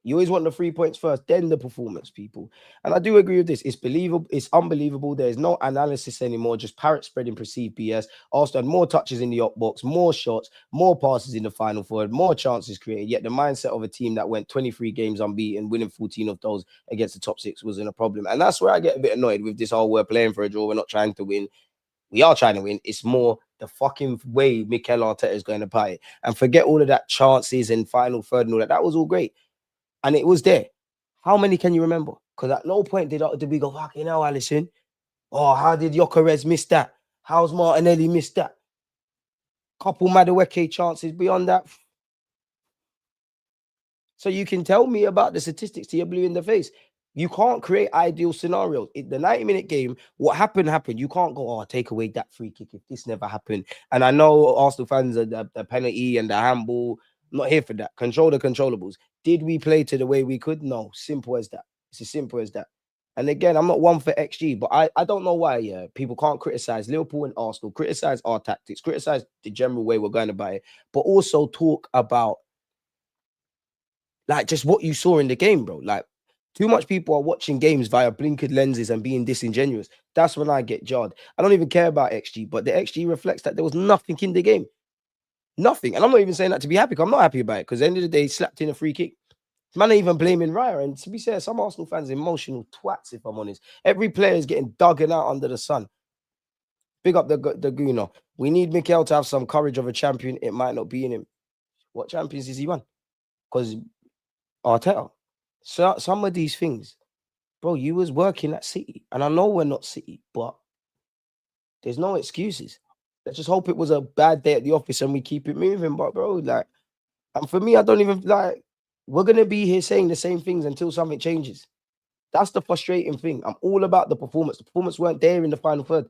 You always want the 3 points first, then the performance, people. And I do agree with this. It's believable. It's unbelievable. There is no analysis anymore. Just parrot spreading perceived BS. Arsenal had more touches in the up box, more shots, more passes in the final third, more chances created. Yet the mindset of a team that went 23 games unbeaten, winning 14 of those against the top 6 wasn't a problem. And that's where I get a bit annoyed with this whole we're playing for a draw. We're not trying to win. We are trying to win. It's more the fucking way Mikel Arteta is going to play it. And forget all of that chances and final third and all that. That was all great. And it was there. How many can you remember? Because at no point did we go, fucking hell, Alisson. Oh, how did Gyökeres miss that? How's Martinelli missed that? Couple Madueke chances beyond that. So you can tell me about the statistics till you're blue in the face. You can't create ideal scenarios. In the 90-minute game, what happened, happened. You can't go, oh, take away that free kick if this never happened. And I know Arsenal fans are the penalty and the handball. I'm not here for that. Control the controllables. Did we play to the way we could? No. Simple as that. It's as simple as that. And again, I'm not one for XG, but I don't know why people can't criticize Liverpool and Arsenal, criticize our tactics, criticize the general way we're going about it, but also talk about like just what you saw in the game, bro. Like too much people are watching games via blinkered lenses and being disingenuous. That's when I get jarred. I don't even care about XG, but the XG reflects that there was nothing in the game. Nothing. And I'm not even saying that to be happy. I'm not happy about it because at the end of the day, he slapped in a free kick. Man, ain't even blaming Raya. And to be fair, some Arsenal fans are emotional twats, if I'm honest. Every player is getting dug out under the sun. Big up the Gooner. We need Mikel to have some courage of a champion. It might not be in him. What champions is he won? Because Arteta. So some of these things, bro, you was working at City. And I know we're not City, but there's no excuses. Let's just hope it was a bad day at the office and we keep it moving. But bro, like, and for me, I don't even like, we're going to be here saying the same things until something changes. That's the frustrating thing. I'm all about the performance. The performance weren't there in the final third.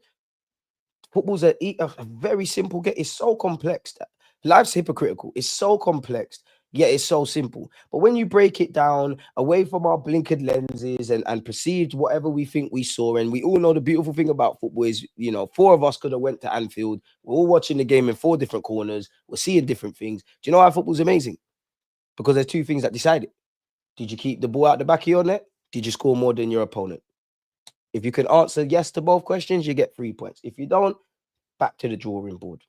Football's a very simple game. It's so complex. That life's hypocritical. It's so complex, yet it's so simple. But when you break it down away from our blinkered lenses and perceived whatever we think we saw, and we all know the beautiful thing about football is, you know, 4 of us could have went to Anfield. We're all watching the game in 4 different corners. We're seeing different things. Do you know why football's amazing? Because there's 2 things that decide it. Did you keep the ball out the back of your net? Did you score more than your opponent? If you can answer yes to both questions, you get 3 points. If you don't, back to the drawing board.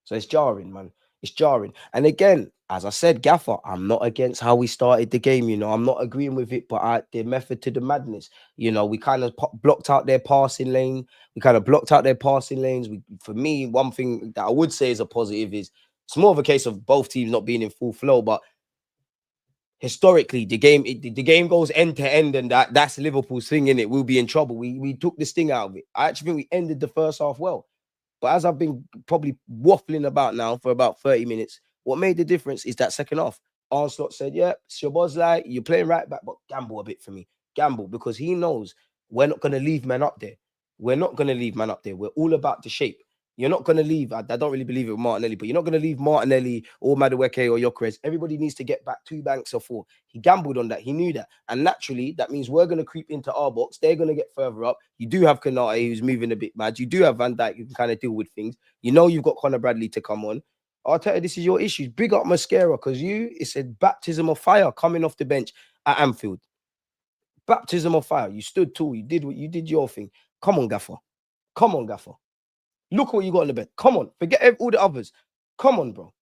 So it's jarring, man. It's jarring. And again, as I said, Gaffer, I'm not against how we started the game. You know, I'm not agreeing with it, but the method to the madness. You know, we kind of blocked out their passing lane. For me, one thing that I would say is a positive is it's more of a case of both teams not being in full flow, but historically, the game goes end to end, and that's Liverpool's thing, in it. We'll be in trouble. We took this thing out of it. I actually think we ended the first half well. But as I've been probably waffling about now for about 30 minutes, what made the difference is that second half. Arnslot said, yeah, Szoboszlai, you're playing right back, but gamble a bit for me. Gamble, because he knows we're not going to leave man up there. We're not going to leave man up there. We're all about the shape. You're not going to leave. I don't really believe it with Martinelli, but you're not going to leave Martinelli or Madueke or Gyökeres. Everybody needs to get back 2 banks or 4. He gambled on that. He knew that. And naturally, that means we're going to creep into our box. They're going to get further up. You do have Konate, who's moving a bit mad. You do have Van Dijk, who can kind of deal with things. You know you've got Conor Bradley to come on. Arteta, this is your issues. Big up Mascara, because it's a baptism of fire coming off the bench at Anfield. Baptism of fire. You stood tall. You did your thing. Come on, Gaffer. Come on, Gaffer. Look what you got on the bench. Come on. Forget all the others. Come on, bro.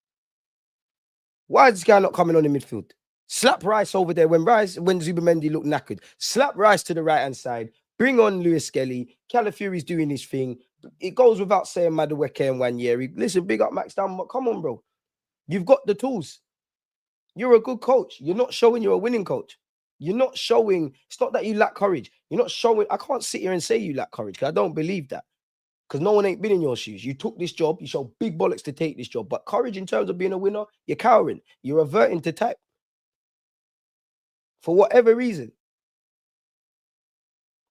Why is this guy not coming on in midfield? Slap Rice over there when Zubimendi looked knackered. Slap Rice to the right-hand side. Bring on Lewis Skelly. Calafiori's doing his thing. It goes without saying Madueke and Wanyeri. Listen, big up Max Down. Come on, bro. You've got the tools. You're a good coach. You're not showing you're a winning coach. You're not showing. It's not that you lack courage. You're not showing. I can't sit here and say you lack courage because I don't believe that. Because no one ain't been in your shoes. You took this job. You showed big bollocks to take this job. But courage in terms of being a winner, you're cowering. You're reverting to type. For whatever reason.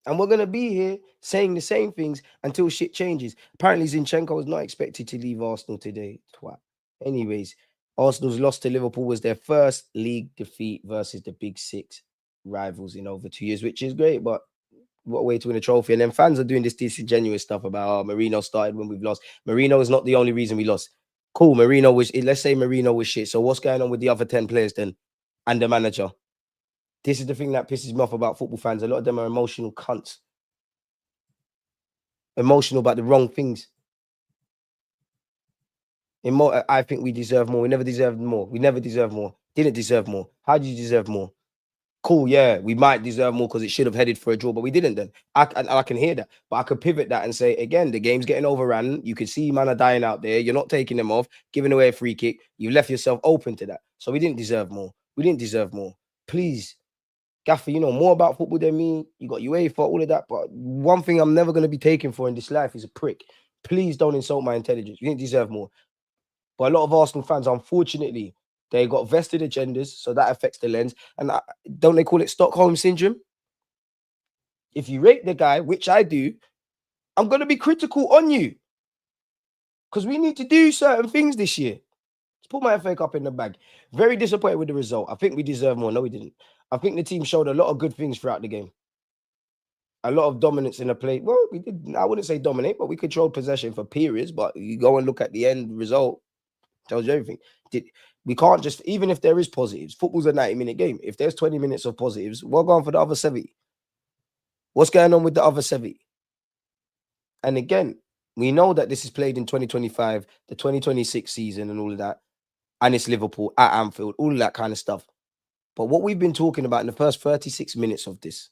And we're going to be here saying the same things until shit changes. Apparently, Zinchenko is not expected to leave Arsenal today. Twat. Anyways, Arsenal's loss to Liverpool was their first league defeat versus the Big 6 rivals in over 2 years, which is great. But what a way to win a trophy. And then fans are doing this disingenuous stuff about Marino started when we've lost. Marino is not the only reason we lost. Cool, let's say Marino was shit. So what's going on with the other 10 players then? And the manager? This is the thing that pisses me off about football fans. A lot of them are emotional cunts. Emotional about the wrong things. I think we deserve more. We never deserved more. We never deserved more. Didn't deserve more. How did you deserve more? Cool, yeah, we might deserve more because it should have headed for a draw, but we didn't then. I can hear that. But I could pivot that and say, again, the game's getting overrun. You can see man are dying out there. You're not taking them off, giving away a free kick. You left yourself open to that. So we didn't deserve more. We didn't deserve more. Please. Gaffer, you know more about football than me. You got UEFA, all of that. But one thing I'm never going to be taken for in this life is a prick. Please don't insult my intelligence. You didn't deserve more. But a lot of Arsenal fans, unfortunately, they got vested agendas, so that affects the lens. And don't they call it Stockholm syndrome? If you rate the guy, which I do, I'm going to be critical on you. Because we need to do certain things this year. Let's put my FA Cup in the bag. Very disappointed with the result. I think we deserve more. No, we didn't. I think the team showed a lot of good things throughout the game. A lot of dominance in the play. Well, we did. I wouldn't say dominate, but we controlled possession for periods. But you go and look at the end result, tells you everything. We can't just, even if there is positives, football's a 90-minute game. If there's 20 minutes of positives, we're going for the other 70. What's going on with the other 70? And again, we know that this is played in 2025, the 2026 season and all of that. And it's Liverpool at Anfield, all of that kind of stuff. But what we've been talking about in the first 36 minutes of this,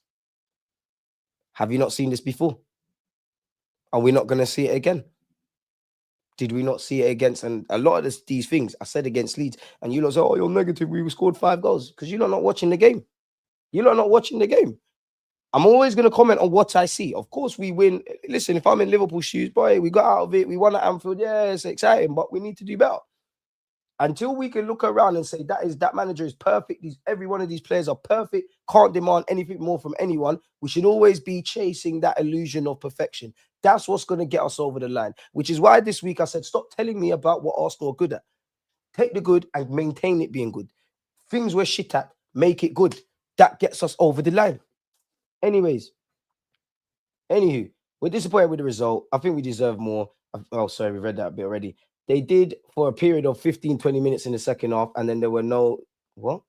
have you not seen this before? Are we not going to see it again? Did we not see it against, and a lot of these things I said against Leeds, and you lot say, oh, you're negative, we scored 5 goals, because you're not watching the game. You're not watching the game. I'm always going to comment on what I see. Of course, we win. Listen, if I'm in Liverpool shoes, boy, we got out of it. We won at Anfield. Yeah, it's exciting, but we need to do better. Until we can look around and say that manager is perfect. Every one of these players are perfect. Can't demand anything more from anyone. We should always be chasing that illusion of perfection. That's what's going to get us over the line. Which is why this week I said, stop telling me about what Arsenal are good at. Take the good and maintain it being good. Things we're shit at, make it good. That gets us over the line. Anyways, anywho, we're disappointed with the result. I think we deserve more. Oh, sorry, we read that a bit already. They did for a period of 15, 20 minutes in the second half, and then there were no... What?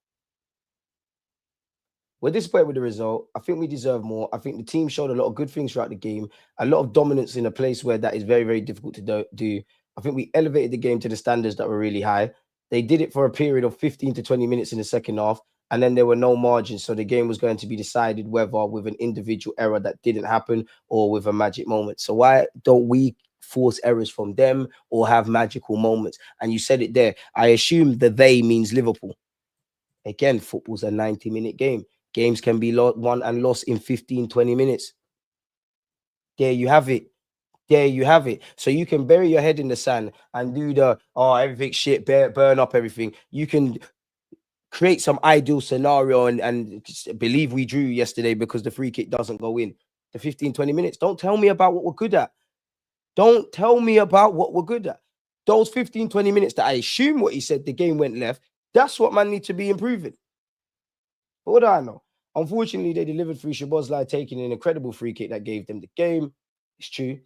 We're disappointed with the result. I think we deserve more. I think the team showed a lot of good things throughout the game, a lot of dominance in a place where that is very, very difficult to do. I think we elevated the game to the standards that were really high. They did it for a period of 15 to 20 minutes in the second half, and then there were no margins. So the game was going to be decided whether with an individual error that didn't happen or with a magic moment. So why don't we force errors from them or have magical moments? And you said it there. I assume the they means Liverpool. Again, football's a 90-minute game. Games can be won and lost in 15, 20 minutes. There you have it. There you have it. So you can bury your head in the sand and do the, oh, everything shit, burn up everything. You can create some ideal scenario and believe we drew yesterday because the free kick doesn't go in. The 15, 20 minutes. Don't tell me about what we're good at. Don't tell me about what we're good at. Those 15, 20 minutes that I assume what he said, the game went left. That's what man need to be improving. But what do I know? Unfortunately, they delivered through Szoboszlai taking an incredible free kick that gave them the game. It's true.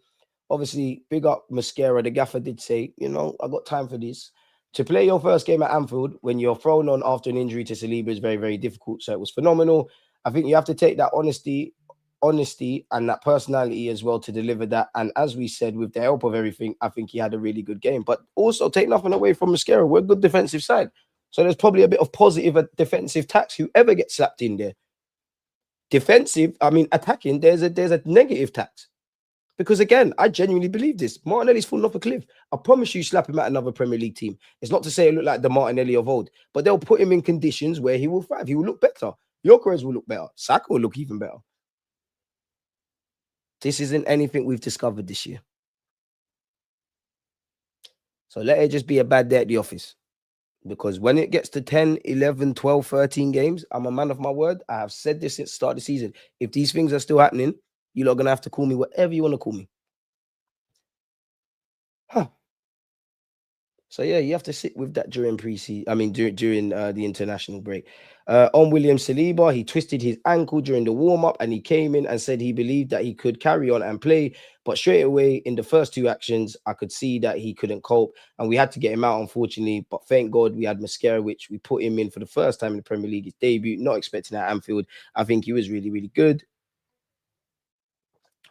Obviously, big up Mascara. The gaffer did say, you know, I got time for this. To play your first game at Anfield when you're thrown on after an injury to Saliba is very, very difficult. So it was phenomenal. I think you have to take that honesty and that personality as well to deliver that. And as we said, with the help of everything, I think he had a really good game. But also take nothing away from Mascara. We're a good defensive side. So there's probably a bit of positive defensive tax, whoever gets slapped in there. Defensive, I mean, attacking, there's a negative tax. Because again, I genuinely believe this. Martinelli's fallen off a cliff. I promise you, slap him at another Premier League team. It's not to say it look like the Martinelli of old, but they'll put him in conditions where he will thrive. He will look better. Gyökeres will look better. Saka will look even better. This isn't anything we've discovered this year. So let it just be a bad day at the office. Because when it gets to 10, 11, 12, 13 games, I'm a man of my word. I have said this since the start of the season. If these things are still happening, you're not going to have to call me whatever you want to call me. Huh. So, yeah, you have to sit with that during pre-season. I mean, during the international break. On William Saliba, he twisted his ankle during the warm-up and he came in and said he believed that he could carry on and play. But straight away in the first 2 actions, I could see that he couldn't cope. And we had to get him out, unfortunately. But thank God we had Mascara, which we put him in for the first time in the Premier League, his debut. Not expecting that at Anfield. I think he was really, really good.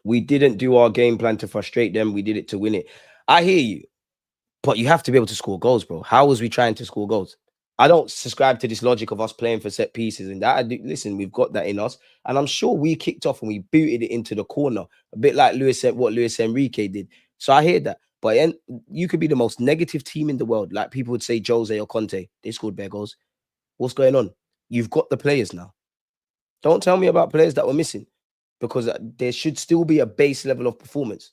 We didn't do our game plan to frustrate them. We did it to win it. I hear you. But you have to be able to score goals, bro. How was we trying to score goals? I don't subscribe to this logic of us playing for set pieces and that. Listen, we've got that in us. And I'm sure we kicked off and we booted it into the corner. A bit like what Luis Enrique did. So I hear that. But you could be the most negative team in the world. Like people would say Jose or Conte. They scored bare goals. What's going on? You've got the players now. Don't tell me about players that were missing, because there should still be a base level of performance.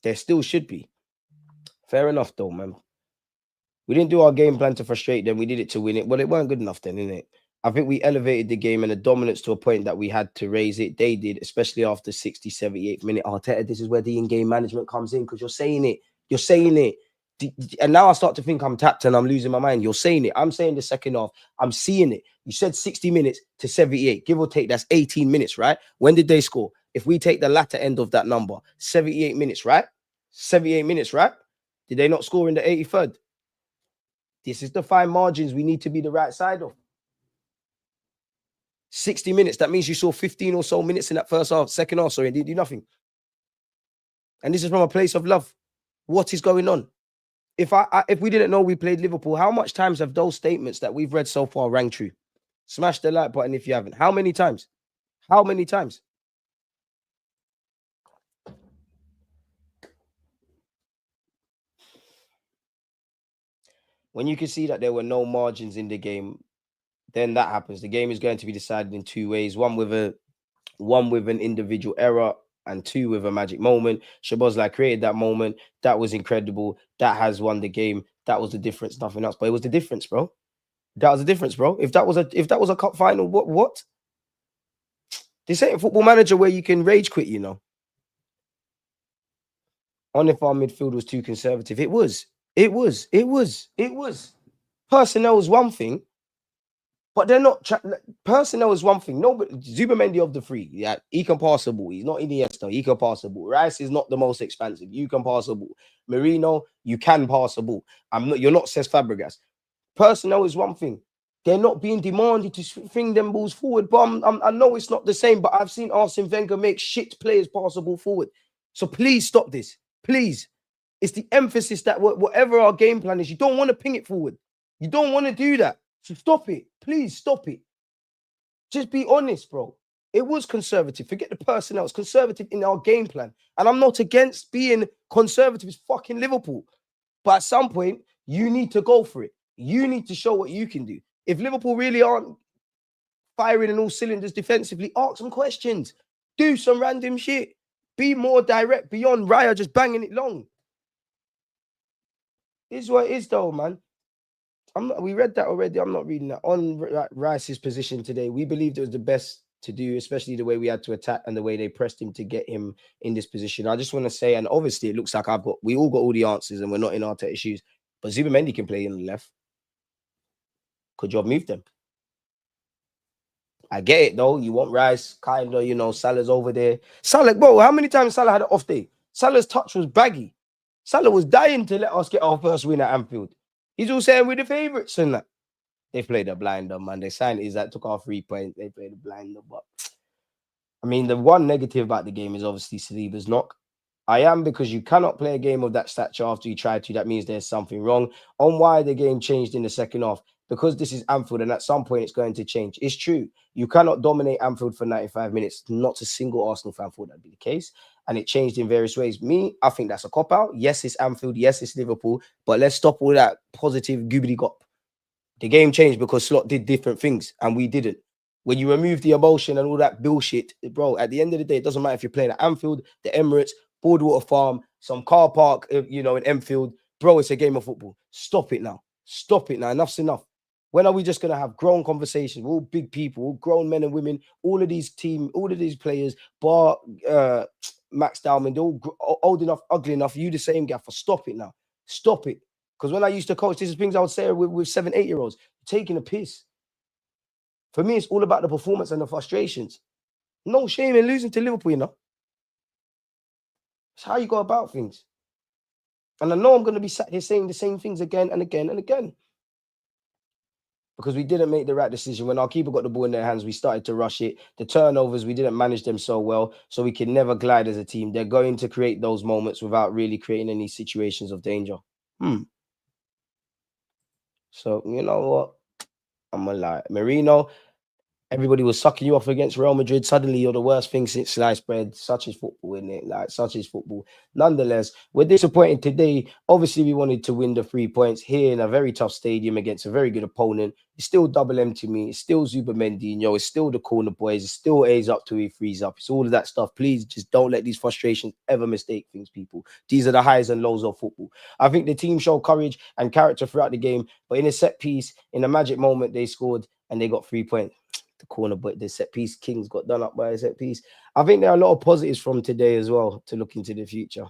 There still should be. Fair enough, though, man. We didn't do our game plan to frustrate them. We did it to win it. Well, it weren't good enough then, innit? I think we elevated the game and the dominance to a point that we had to raise it. They did, especially after 60, 78th minute. Arteta, this is where the in-game management comes in, because you're saying it. You're saying it. And now I start to think I'm tapped and I'm losing my mind. You're saying it. I'm saying the second half. I'm seeing it. You said 60 minutes to 78. Give or take, that's 18 minutes, right? When did they score? If we take the latter end of that number, 78 minutes, right? 78 minutes, right? Did they not score in the 83rd? This is the fine margins we need to be the right side of. 60 minutes, that means you saw 15 or so minutes in that first half, second half, sorry, and did do nothing. And this is from a place of love. What is going on? If we didn't know we played Liverpool, how much times have those statements that we've read so far rang true? Smash the like button if you haven't. How many times? How many times? When you can see that there were no margins in the game, then that happens. The game is going to be decided in two ways: one with an individual error, and two with a magic moment. Szoboszlai created that moment. That was incredible. That has won the game. That was the difference. Nothing else. But it was the difference, bro. That was the difference, bro. If that was a cup final, what? This ain't a Football Manager where you can rage quit, you know. On if our midfield was too conservative. It was. Personnel is one thing, but they're not. Personnel is one thing. No, but Zubamendi of the three, yeah, he can pass the ball. He's not Iniesta. He can pass the ball. Rice is not the most expansive. You can pass the ball. Merino, you can pass the ball. You're not Cesc Fabregas. Personnel is one thing. They're not being demanded to swing them balls forward. But I know it's not the same. But I've seen Arsene Wenger make shit players pass the ball forward. So please stop this. Please. It's the emphasis that whatever our game plan is, you don't want to ping it forward. You don't want to do that. So stop it. Please stop it. Just be honest, bro. It was conservative. Forget the personnel. It's conservative in our game plan. And I'm not against being conservative. It's fucking Liverpool. But at some point, you need to go for it. You need to show what you can do. If Liverpool really aren't firing in all cylinders defensively, ask some questions. Do some random shit. Be more direct beyond Raya just banging it long. This is what it is, though, man. We read that already. I'm not reading that. On Rice's position today, we believed it was the best to do, especially the way we had to attack and the way they pressed him to get him in this position. I just want to say, and obviously it looks like we all got all the answers and we're not in Arteta's shoes, but Zubamendi can play on the left. Could you have moved them? I get it, though. You want Rice, kind of, Salah's over there. Salah, bro, how many times Salah had an off day? Salah's touch was baggy. Salah was dying to let us get our first win at Anfield. He's all saying we're the favourites and that. They played a blinder, man. They signed that took our 3 points. They played a blinder. But I mean, the one negative about the game is obviously Saliba's knock. I am, because you cannot play a game of that stature after you try to. That means there's something wrong. On why the game changed in the second half, because this is Anfield and at some point it's going to change. It's true. You cannot dominate Anfield for 95 minutes. Not a single Arsenal fan thought that'd be the case. And it changed in various ways. I think that's a cop-out. Yes, it's Anfield. Yes, it's Liverpool. But let's stop all that positive goobity-gop. The game changed because Slot did different things and we didn't. When you remove the emotion and all that bullshit, bro, at the end of the day, it doesn't matter if you're playing at Anfield, the Emirates, Broadwater Farm, some car park, in Enfield. Bro, it's a game of football. Stop it now. Stop it now. Enough's enough. When are we just going to have grown conversations? We're all big people, all grown men and women, all of these players, bar Max Dowman, they're all old enough, ugly enough. You the same, gaffer. Stop it now. Stop it. Because when I used to coach, these are things I would say with 7, 8-year-olds. Taking a piss. For me, it's all about the performance and the frustrations. No shame in losing to Liverpool, It's how you go about things. And I know I'm going to be sat here saying the same things again and again and again. Because we didn't make the right decision. When our keeper got the ball in their hands, we started to rush it. The turnovers, we didn't manage them so well. So we can never glide as a team. They're going to create those moments without really creating any situations of danger. So, you know what? I'm going to lie. Merino, Everybody was sucking you off against Real Madrid. Suddenly, you're the worst thing since sliced bread. Such is football, isn't it? Like, such is football. Nonetheless, we're disappointed today. Obviously, we wanted to win the 3 points here in a very tough stadium against a very good opponent. It's still double M to me. It's still Zubamendinho. It's still the corner boys. It's still A's up to he frees up. It's all of that stuff. Please just don't let these frustrations ever mistake things, people. These are the highs and lows of football. I think the team showed courage and character throughout the game, but in a set piece, in a magic moment, they scored and they got 3 points. The corner, but the set piece Kings got done up by a set piece. I think there are a lot of positives from today as well to look into the future.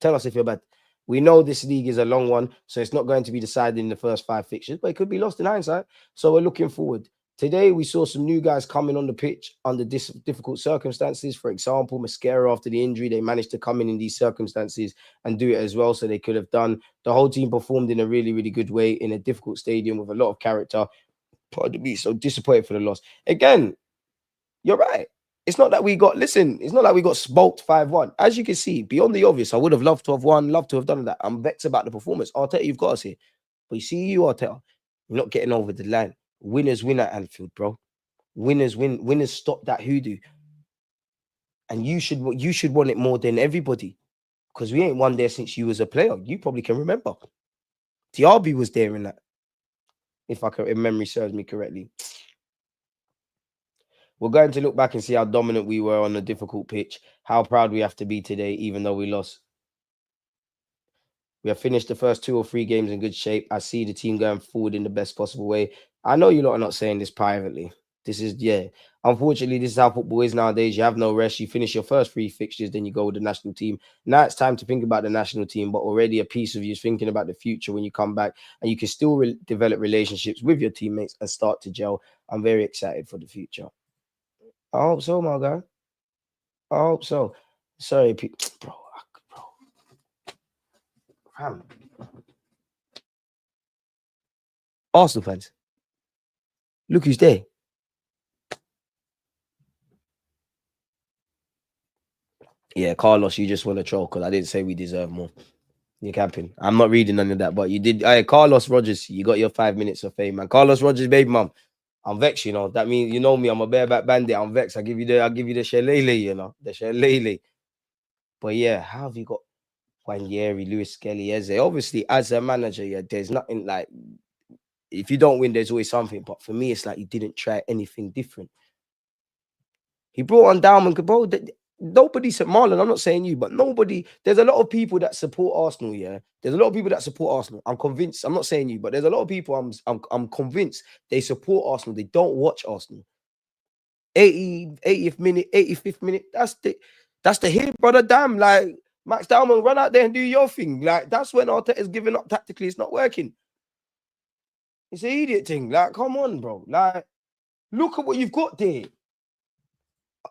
Tell us if you're bad. We know this league is a long one, so it's not going to be decided in the first 5 fixtures, but it could be lost in hindsight. So we're looking forward. Today, we saw some new guys coming on the pitch under difficult circumstances. For example, Mascara, after the injury, they managed to come in these circumstances and do it as well. So they could have done. The whole team performed in a really, really good way in a difficult stadium with a lot of character. Pardon me, so disappointed for the loss. Again, you're right. It's not that we got, listen, it's not like we got smoked 5-1. As you can see, beyond the obvious, I would have loved to have won, loved to have done that. I'm vexed about the performance. Arteta, you've got us here. But you see, Arteta, you're not getting over the line. Winners win at Anfield, bro. Winners win. Winners stop that hoodoo. And you should want it more than everybody. Because we ain't won there since you was a player. You probably can remember. Diaby was there in that. If memory serves me correctly. We're going to look back and see how dominant we were on a difficult pitch, how proud we have to be today, even though we lost. We have finished the first 2 or 3 games in good shape. I see the team going forward in the best possible way. I know you lot are not saying this privately. This is, unfortunately, this is how football is nowadays. You have no rest. You finish your first 3 fixtures, then you go with the national team. Now it's time to think about the national team, but already a piece of you is thinking about the future when you come back, and you can still develop relationships with your teammates and start to gel. I'm very excited for the future. I hope so, my guy. I hope so. Sorry, bro. Fam. Arsenal fans. Look who's there. Yeah, Carlos, you just want to troll because I didn't say we deserve more. You're camping. I'm not reading none of that, but you did. Hey, Carlos Rogers, you got your 5 minutes of fame, man. Carlos Rogers, baby mum. I'm vexed, you know. That means you know me. I'm a bareback bandit. I'm vexed. I'll give you the shalele, you know, the shalele. But yeah, how have you got Guarnieri, Luis Skelly, Eze? Obviously, as a manager, there's nothing like. If you don't win, there's always something. But for me, it's like you didn't try anything different. He brought on Diamond, bro. Nobody said Marlon. I'm not saying you, but nobody. There's a lot of people that support Arsenal. Yeah, there's a lot of people that support Arsenal. I'm convinced. I'm not saying you, but there's a lot of people. I'm convinced they support Arsenal. They don't watch Arsenal. 80th minute, 85th minute. That's the hit, brother. Damn, like Max Diamond, run out there and do your thing. Like that's when Arteta is giving up tactically. It's not working. It's an idiot thing. Like, come on, bro. Like, look at what you've got there.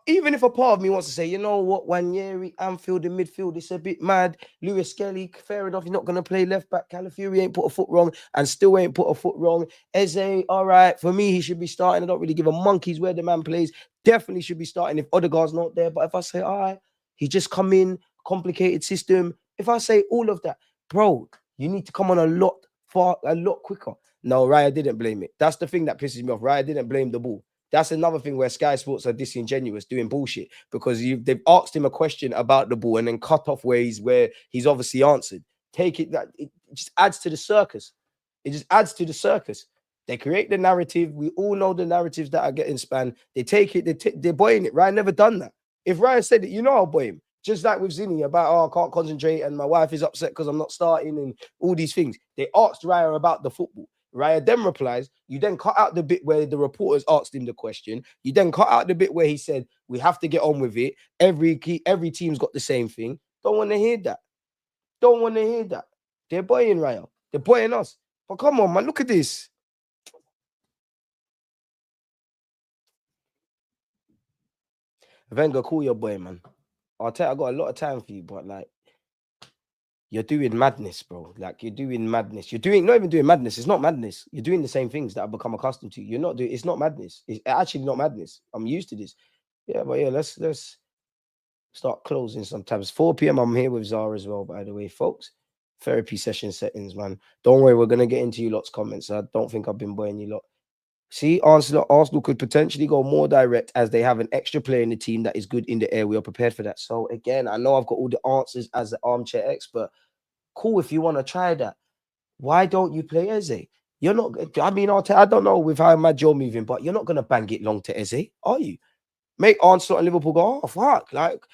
Even if a part of me wants to say, you know what, Guarnieri, Anfield in midfield, it's a bit mad. Luis Skelly, fair enough, he's not going to play left back. Calafiori ain't put a foot wrong and still ain't put a foot wrong. Eze, all right, for me, he should be starting. I don't really give a monkey's where the man plays. Definitely should be starting if Odegaard's not there. But if I say, all right, he just come in, complicated system. If I say all of that, bro, you need to come on a lot quicker. No, Raya didn't blame it. That's the thing that pisses me off. Raya didn't blame the ball. That's another thing where Sky Sports are disingenuous, doing bullshit because they've asked him a question about the ball and then cut off where he's obviously answered. Take it that it just adds to the circus. It just adds to the circus. They create the narrative. We all know the narratives that are getting spanned. They take it. They're boying it. Ryan never done that. If Ryan said it, you know I'll boy him. Just like with Zinni about, I can't concentrate and my wife is upset because I'm not starting and all these things. They asked Raya about the football. Raya then replies, you then cut out the bit where the reporters asked him the question. You then cut out the bit where he said, we have to get on with it. Every team's got the same thing. Don't want to hear that. Don't want to hear that. They're boying Raya. They're boying us. But come on, man, look at this. Wenger, call your boy, man. I got a lot of time for you, but like, you're doing madness, bro. Like you're doing madness. You're not even doing madness. It's not madness. You're doing the same things that I've become accustomed to. You're not doing. It's not madness. It's actually not madness. I'm used to this. Yeah, but yeah, let's start closing sometimes. 4 p.m. I'm here with Zara as well, by the way, folks. Therapy session settings, man. Don't worry, we're gonna get into you lot's comments. I don't think I've been boying you lot. See, Arsenal could potentially go more direct as they have an extra player in the team that is good in the air. We are prepared for that. So again, I know I've got all the answers as the armchair expert. Cool, if you want to try that. Why don't you play Eze? You're not. I mean, I don't know with how mad you're moving, but you're not gonna bang it long to Eze, are you? Make Arsenal and Liverpool go, oh fuck! Like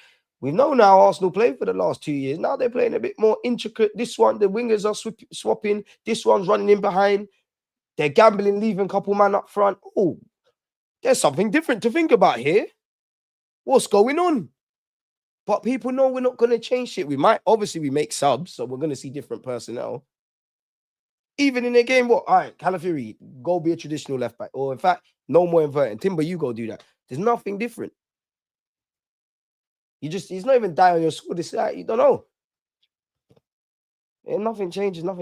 we've known how Arsenal play for the last 2 years. Now they're playing a bit more intricate. This one, the wingers are swapping. This one's running in behind. They're gambling, leaving a couple man up front. Oh, there's something different to think about here. What's going on? But people know we're not going to change shit. We might, obviously, we make subs, so we're going to see different personnel. Even in a game, what? All right, Calafiori, go be a traditional left back. Or in fact, no more inverting. Timber, you go do that. There's nothing different. He's not even die on your squad. It's like, you don't know. And nothing changes, man.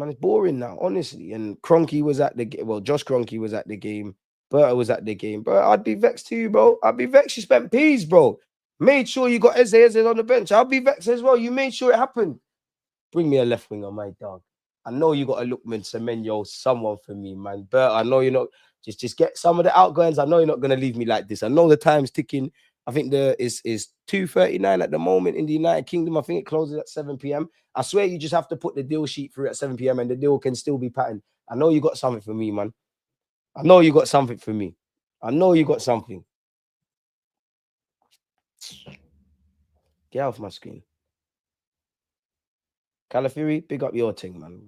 It's boring now, honestly. And Kroenke was at the game. Well, Josh Kroenke was at the game. Berta was at the game. Bro, I'd be vexed too, bro. I'd be vexed. You spent peas, bro. Made sure you got Eze on the bench. I'll be vexed as well. You made sure it happened. Bring me a left winger, my dog. I know you got a Lookman, Semenyo, someone for me, man. Berta, I know you're not. Just get some of the outgoings. I know you're not going to leave me like this. I know the time's ticking. I think is 2:39 at the moment in the United Kingdom. I think it closes at 7 p.m. I swear you just have to put the deal sheet through at 7 p.m. and the deal can still be patterned. I know you got something for me, man. I know you got something for me. I know you got something. Get off my screen. Calafiori, pick up your thing, man.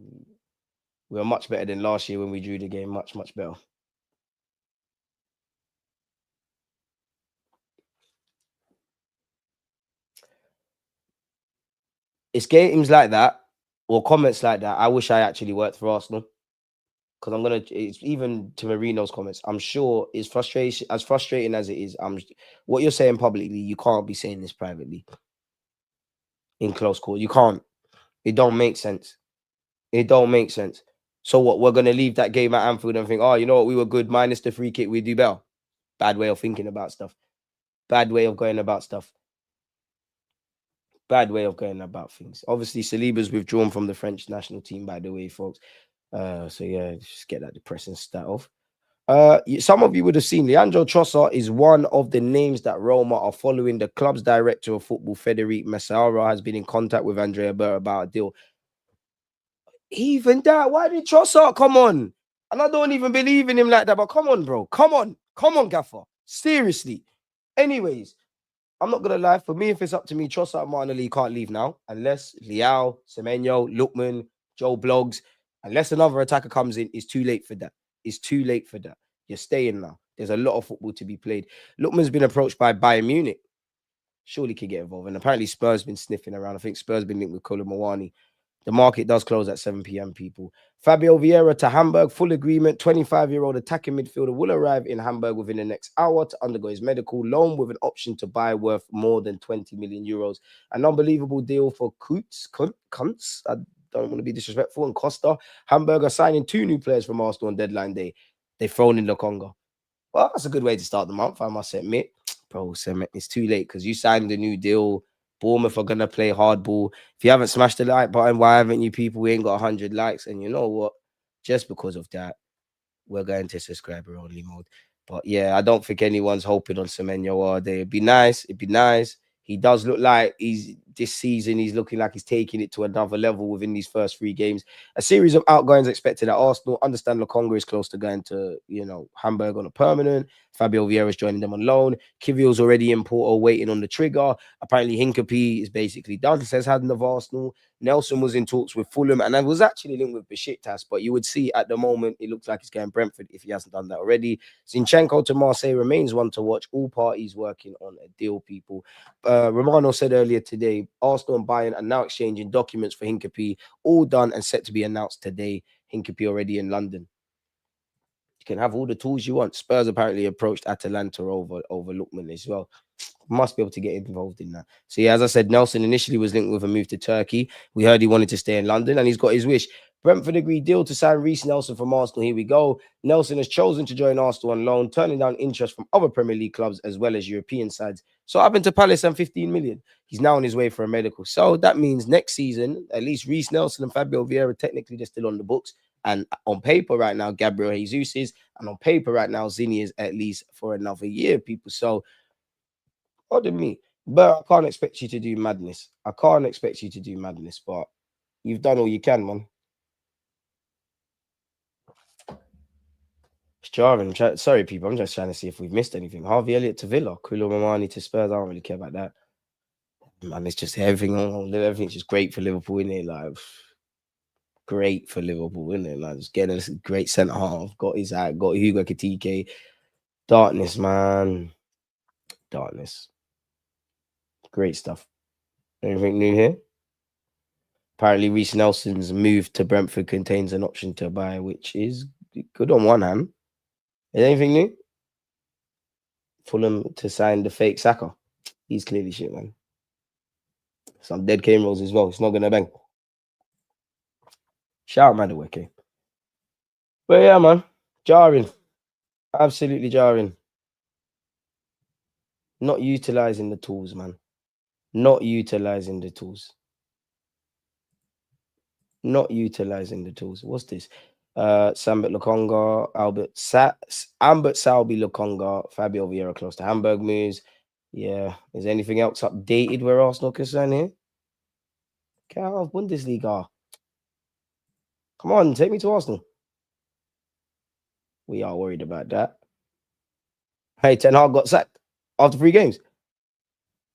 We were much better than last year when we drew the game. Much, much better. It's games like that or comments like that. I wish I actually worked for Arsenal. Because it's even to Marino's comments, I'm sure it's frustration, as frustrating as it is. What you're saying publicly, you can't be saying this privately in close call. You can't. It don't make sense. It don't make sense. So what? We're gonna leave that game at Anfield and think, oh, you know what? We were good minus the free kick. We do better. Bad way of thinking about stuff. Bad way of going about stuff. Bad way of going about things. Obviously, Saliba's withdrawn from the French national team, by the way, folks. So yeah, just get that depressing stat off. Some of you would have seen Leandro Trossard is one of the names that Roma are following. The club's director of football, Federico Messara, has been in contact with Andrea Berta about a deal. Even that, why did Trossard come on? And I don't even believe in him like that, but come on, bro. Come on, Gaffer. Seriously. Anyways, I'm not gonna lie. For me, if it's up to me, Trossard and Martinelli can't leave now unless Leao, Semenyo, Lookman, Joe Bloggs, unless another attacker comes in. It's too late for that. It's too late for that. You're staying now. There's a lot of football to be played. Lookman's been approached by Bayern Munich. Surely could get involved. And apparently Spurs been sniffing around. I think Spurs been linked with Kolomawani. The market does close at 7 p.m, people. Fabio Vieira to Hamburg, full agreement. 25-year-old attacking midfielder will arrive in Hamburg within the next hour to undergo his medical loan with an option to buy worth more than 20 million euros. An unbelievable deal for Kuntz. I don't want to be disrespectful. And Costa. Hamburg are signing 2 new players from Arsenal on deadline day. They've thrown in Lokonga. Well, that's a good way to start the month, I must admit. Bro, it's too late because you signed a new deal. Bournemouth are going to play hardball. If you haven't smashed the like button, why haven't you people? We ain't got 100 likes. And you know what? Just because of that, we're going to subscriber only mode. But yeah, I don't think anyone's hoping on Semenyo, are they? It'd be nice. He does look like this season, he's looking like he's taking it to another level within these first 3 games. A series of outgoings expected at Arsenal. Understand Lokonga is close to going to, Hamburg on a permanent. Fabio Vieira is joining them on loan. Kivior's already in Porto waiting on the trigger. Apparently Hincapie is basically done, says Haddon of Arsenal. Nelson was in talks with Fulham and I was actually linked with Besiktas, but you would see at the moment it looks like he's going Brentford if he hasn't done that already. Zinchenko to Marseille remains one to watch. All parties working on a deal, people. Romano said earlier today, Arsenal and Bayern are now exchanging documents for Hincapie, all done and set to be announced today. Hincapie already in London. You can have all the tools you want. Spurs apparently approached Atalanta over Lookman as well. Must be able to get involved in that. So yeah, as I said, Nelson initially was linked with a move to Turkey. We heard he wanted to stay in London and he's got his wish. Brentford agreed deal to sign Reece Nelson from Arsenal. Here we go. Nelson has chosen to join Arsenal on loan, turning down interest from other Premier League clubs as well as European sides. So I've been to Palace and 15 million. He's now on his way for a medical. So that means next season, at least Reece Nelson and Fabio Vieira, technically they're still on the books And on paper right now, Gabriel Jesus is, and on paper right now, Zinni is at least for another year, people. So, pardon me, but I can't expect you to do madness. I can't expect you to do madness, but you've done all you can, man. It's jarring. Sorry, people. I'm just trying to see if we've missed anything. Harvey Elliott to Villa, Koulibaly Mamani to Spurs. I don't really care about that. Man, it's just everything. Everything's just great for Liverpool, isn't it? Like, great for Liverpool, isn't it? Like, just getting a great centre half. Got his hat. Got Hugo Katike. Darkness, man. Darkness. Great stuff. Anything new here? Apparently, Reece Nelson's move to Brentford contains an option to buy, which is good on one hand. Is anything new? Fulham to sign the fake Saka. He's clearly shit, man. Some dead cane rolls as well. It's not gonna bang. Shout out Madueke. But yeah, man, jarring. Absolutely jarring. Not utilizing the tools, man. Not utilizing the tools. Not utilizing the tools. What's this? Sambit Lokonga, Ambert Salby Lokonga, Fabio Vieira close to Hamburg moves. Yeah. Is anything else updated where Arsenal concerned here? Get out of Bundesliga. Come on, take me to Arsenal. We are worried about that. Hey, Ten Hag got sacked after 3 games.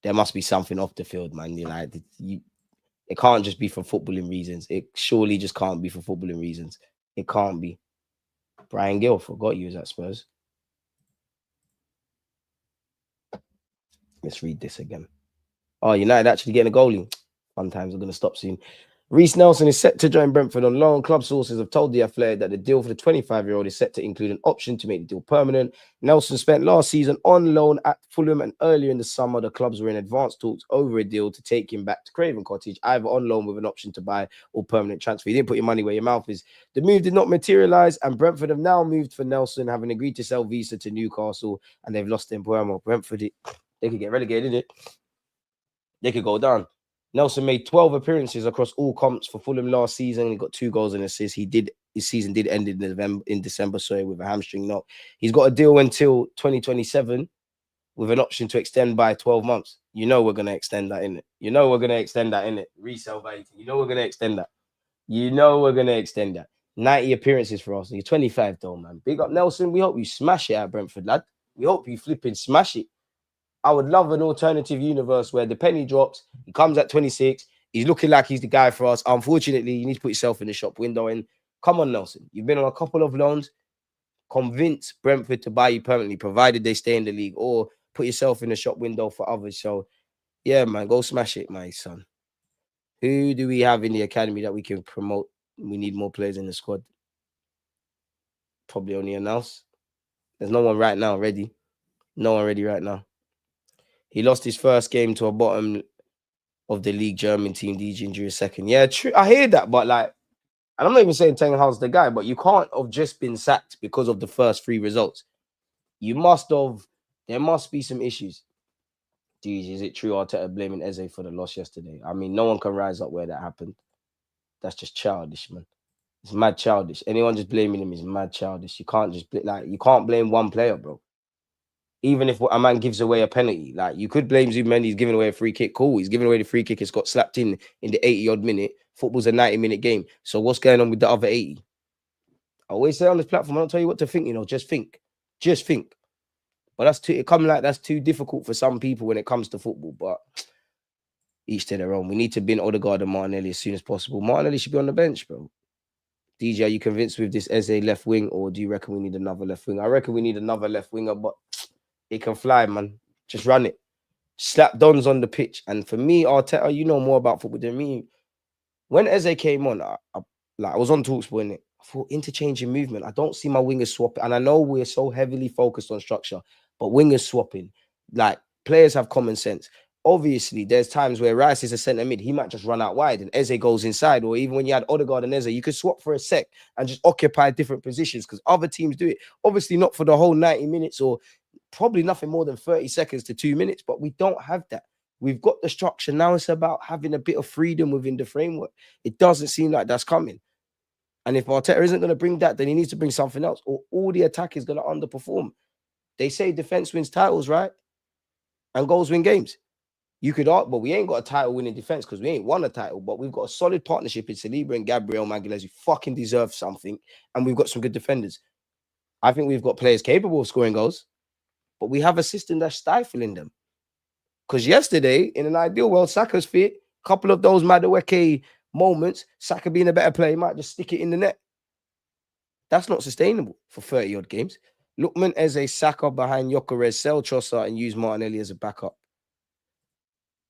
There must be something off the field, man. It can't just be for footballing reasons. It surely just can't be for footballing reasons. It can't be. Brian Gill, forgot you was at Spurs. Let's read this again. Oh, United actually getting a goalie. Fun times are going to stop soon. Reece Nelson is set to join Brentford on loan. Club sources have told the Athletic that the deal for the 25-year-old is set to include an option to make the deal permanent. Nelson spent last season on loan at Fulham, and earlier in the summer, the clubs were in advanced talks over a deal to take him back to Craven Cottage, either on loan with an option to buy or permanent transfer. You didn't put your money where your mouth is. The move did not materialise, and Brentford have now moved for Nelson, having agreed to sell Visa to Newcastle, and they've lost Mbuemo. Brentford, they could get relegated, innit? They could go down. Nelson made 12 appearances across all comps for Fulham last season. He got 2 goals and assists. His season did end in December, with a hamstring knock. He's got a deal until 2027 with an option to extend by 12 months. You know we're going to extend that, innit? You know we're going to extend that, innit? Resale value. You know we're going to extend that. You know we're going to extend that. 90 appearances for us. You're 25 though, man. Big up, Nelson. We hope you smash it at Brentford, lad. We hope you flipping smash it. I would love an alternative universe where the penny drops, he comes at 26, he's looking like he's the guy for us. Unfortunately, you need to put yourself in the shop window. And come on, Nelson. You've been on a couple of loans. Convince Brentford to buy you permanently, provided they stay in the league, or put yourself in the shop window for others. So, yeah, man, go smash it, my son. Who do we have in the academy that we can promote? We need more players in the squad. Probably only announce. There's no one right now ready. No one ready right now. He lost his first game to a bottom of the league German team, DJ injury second. Yeah, true. I hear that, but and I'm not even saying Ten Hag's the guy, but you can't have just been sacked because of the first 3 results. There must be some issues. DJ, is it true Arteta blaming Eze for the loss yesterday? I mean, no one can rise up where that happened. That's just childish, man. It's mad childish. Anyone just blaming him is mad childish. You can't just you can't blame one player, bro. Even if a man gives away a penalty, you could blame Zubimendi. He's giving away a free kick. Cool, he's giving away the free kick. It's got slapped in the 80-odd minute. Football's a 90-minute game. So what's going on with the other 80? I always say on this platform, I don't tell you what to think. Just think, just think. But that's too difficult for some people when it comes to football. But each to their own. We need to bin Odegaard and Martinelli as soon as possible. Martinelli should be on the bench, bro. DJ, are you convinced with this Eze left wing, or do you reckon we need another left wing? I reckon we need another left winger, but it can fly, man. Just run it. Slap Dons on the pitch. And for me, Arteta, you know more about football than me. When Eze came on, I was on TalkSport, innit? I thought interchanging movement. I don't see my wingers swapping. And I know we're so heavily focused on structure, but wingers swapping. Players have common sense. Obviously, there's times where Rice is a centre mid. He might just run out wide and Eze goes inside. Or even when you had Odegaard and Eze, you could swap for a sec and just occupy different positions because other teams do it. Obviously, not for the whole 90 minutes or probably nothing more than 30 seconds to 2 minutes, but we don't have that. We've got the structure. Now it's about having a bit of freedom within the framework. It doesn't seem like that's coming. And if Arteta isn't going to bring that, then he needs to bring something else, or all the attack is going to underperform. They say defense wins titles, right? And goals win games. You could argue, but we ain't got a title winning defense because we ain't won a title, but we've got a solid partnership in Saliba and Gabriel Magalhaes who fucking deserve something, and we've got some good defenders. I think we've got players capable of scoring goals, but we have a system that's stifling them. Because yesterday, in an ideal world, Saka's fit. A couple of those Madueke moments, Saka being a better player, might just stick it in the net. That's not sustainable for 30-odd games. Lookman as a Saka behind Gyökeres, sell Trossard and use Martinelli as a backup.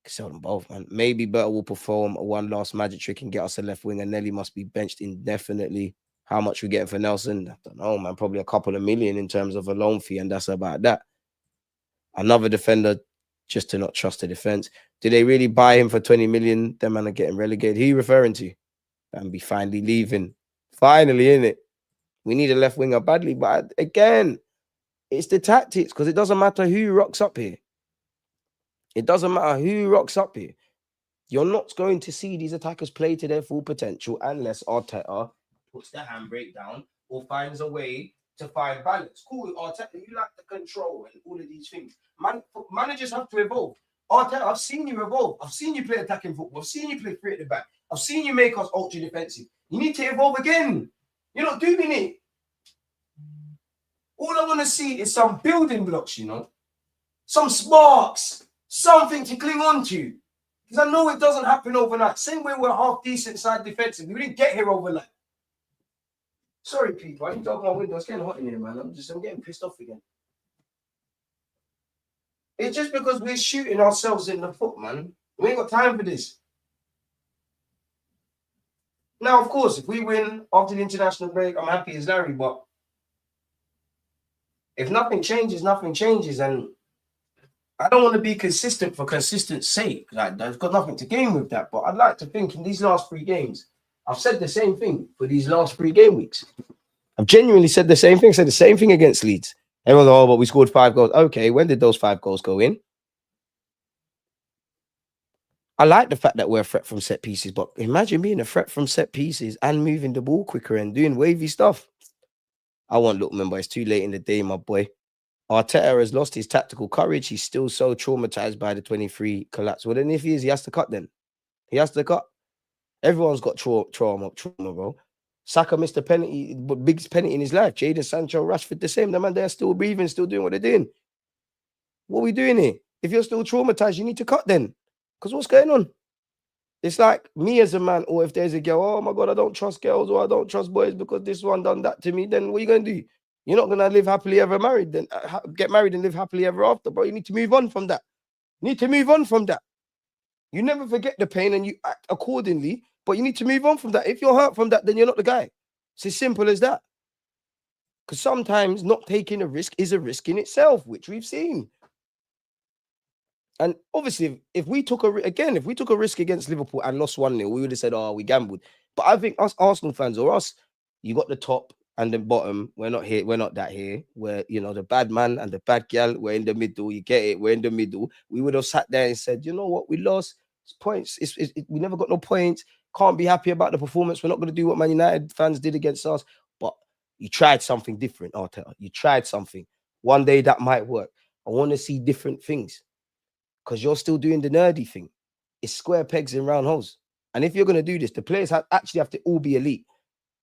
Sell them both, man. Maybe Berta will perform one last magic trick and get us a left wing, and Nelly must be benched indefinitely. How much we getting for Nelson? I don't know, man. Probably a couple of million in terms of a loan fee, and that's about that. Another defender, just to not trust the defense. Did they really buy him for 20 million? Them man are getting relegated. Who are you referring to? And be finally leaving. Finally, innit? We need a left winger badly, but again, it's the tactics, because it doesn't matter who rocks up here. It doesn't matter who rocks up here. You're not going to see these attackers play to their full potential unless Arteta puts the handbrake down or finds a way to find balance. Cool, Arteta, you like the control and all of these things. Managers have to evolve. Arteta, I've seen you evolve. I've seen you play attacking football. I've seen you play free at the back. I've seen you make us ultra defensive. You need to evolve again. You're not doing it. All I want to see is some building blocks, you know, some sparks, something to cling on to. Because I know it doesn't happen overnight. Same way we're half decent side defensive. We didn't get here overnight. Sorry, people. I need to open my window. It's getting hot in here, man. I'm getting pissed off again. It's just because we're shooting ourselves in the foot, man. We ain't got time for this. Now, of course, if we win after the international break, I'm happy as Larry, but if nothing changes, nothing changes. And I don't want to be consistent for consistence sake. Like, I've got nothing to gain with that. But I'd like to think in these last 3 games, I've said the same thing for these last 3 game weeks. I've genuinely said the same thing. Said the same thing against Leeds. Everyone's like, oh, but we scored 5 goals. Okay, when did those 5 goals go in? I like the fact that we're a threat from set pieces, but imagine being a threat from set pieces and moving the ball quicker and doing wavy stuff. I want Lookman, but it's too late in the day, my boy. Arteta has lost his tactical courage. He's still so traumatized by the 23 collapse. Well, then if he is, he has to cut then. He has to cut. Everyone's got trauma, bro. Saka missed a penalty, the biggest penalty in his life. Jadon Sancho, Rashford, the same. The man, they're still breathing, still doing what they're doing. What are we doing here? If you're still traumatized, you need to cut then. Because what's going on? It's like me as a man, or if there's a girl, oh my God, I don't trust girls, or I don't trust boys because this one done that to me, then what are you going to do? You're not going to live happily ever married, then get married and live happily ever after, bro. You need to move on from that. You need to move on from that. You never forget the pain and you act accordingly, but you need to move on from that. If you're hurt from that, then you're not the guy. It's as simple as that. Because sometimes not taking a risk is a risk in itself, which we've seen. And obviously, if we took a risk against Liverpool and lost 1-0, we would have said, oh, we gambled. But I think us Arsenal fans, or us, you got the top and the bottom. We're not here. We're not that here. We're, you know, the bad man and the bad gal. We're in the middle. You get it. We're in the middle. We would have sat there and said, you know what? We lost. It's points. We never got no points. Can't be happy about the performance. We're not going to do what Man United fans did against us. But you tried something different, Arteta. You tried something. One day that might work. I want to see different things. Because you're still doing the nerdy thing. It's square pegs in round holes. And if you're going to do this, the players actually have to all be elite.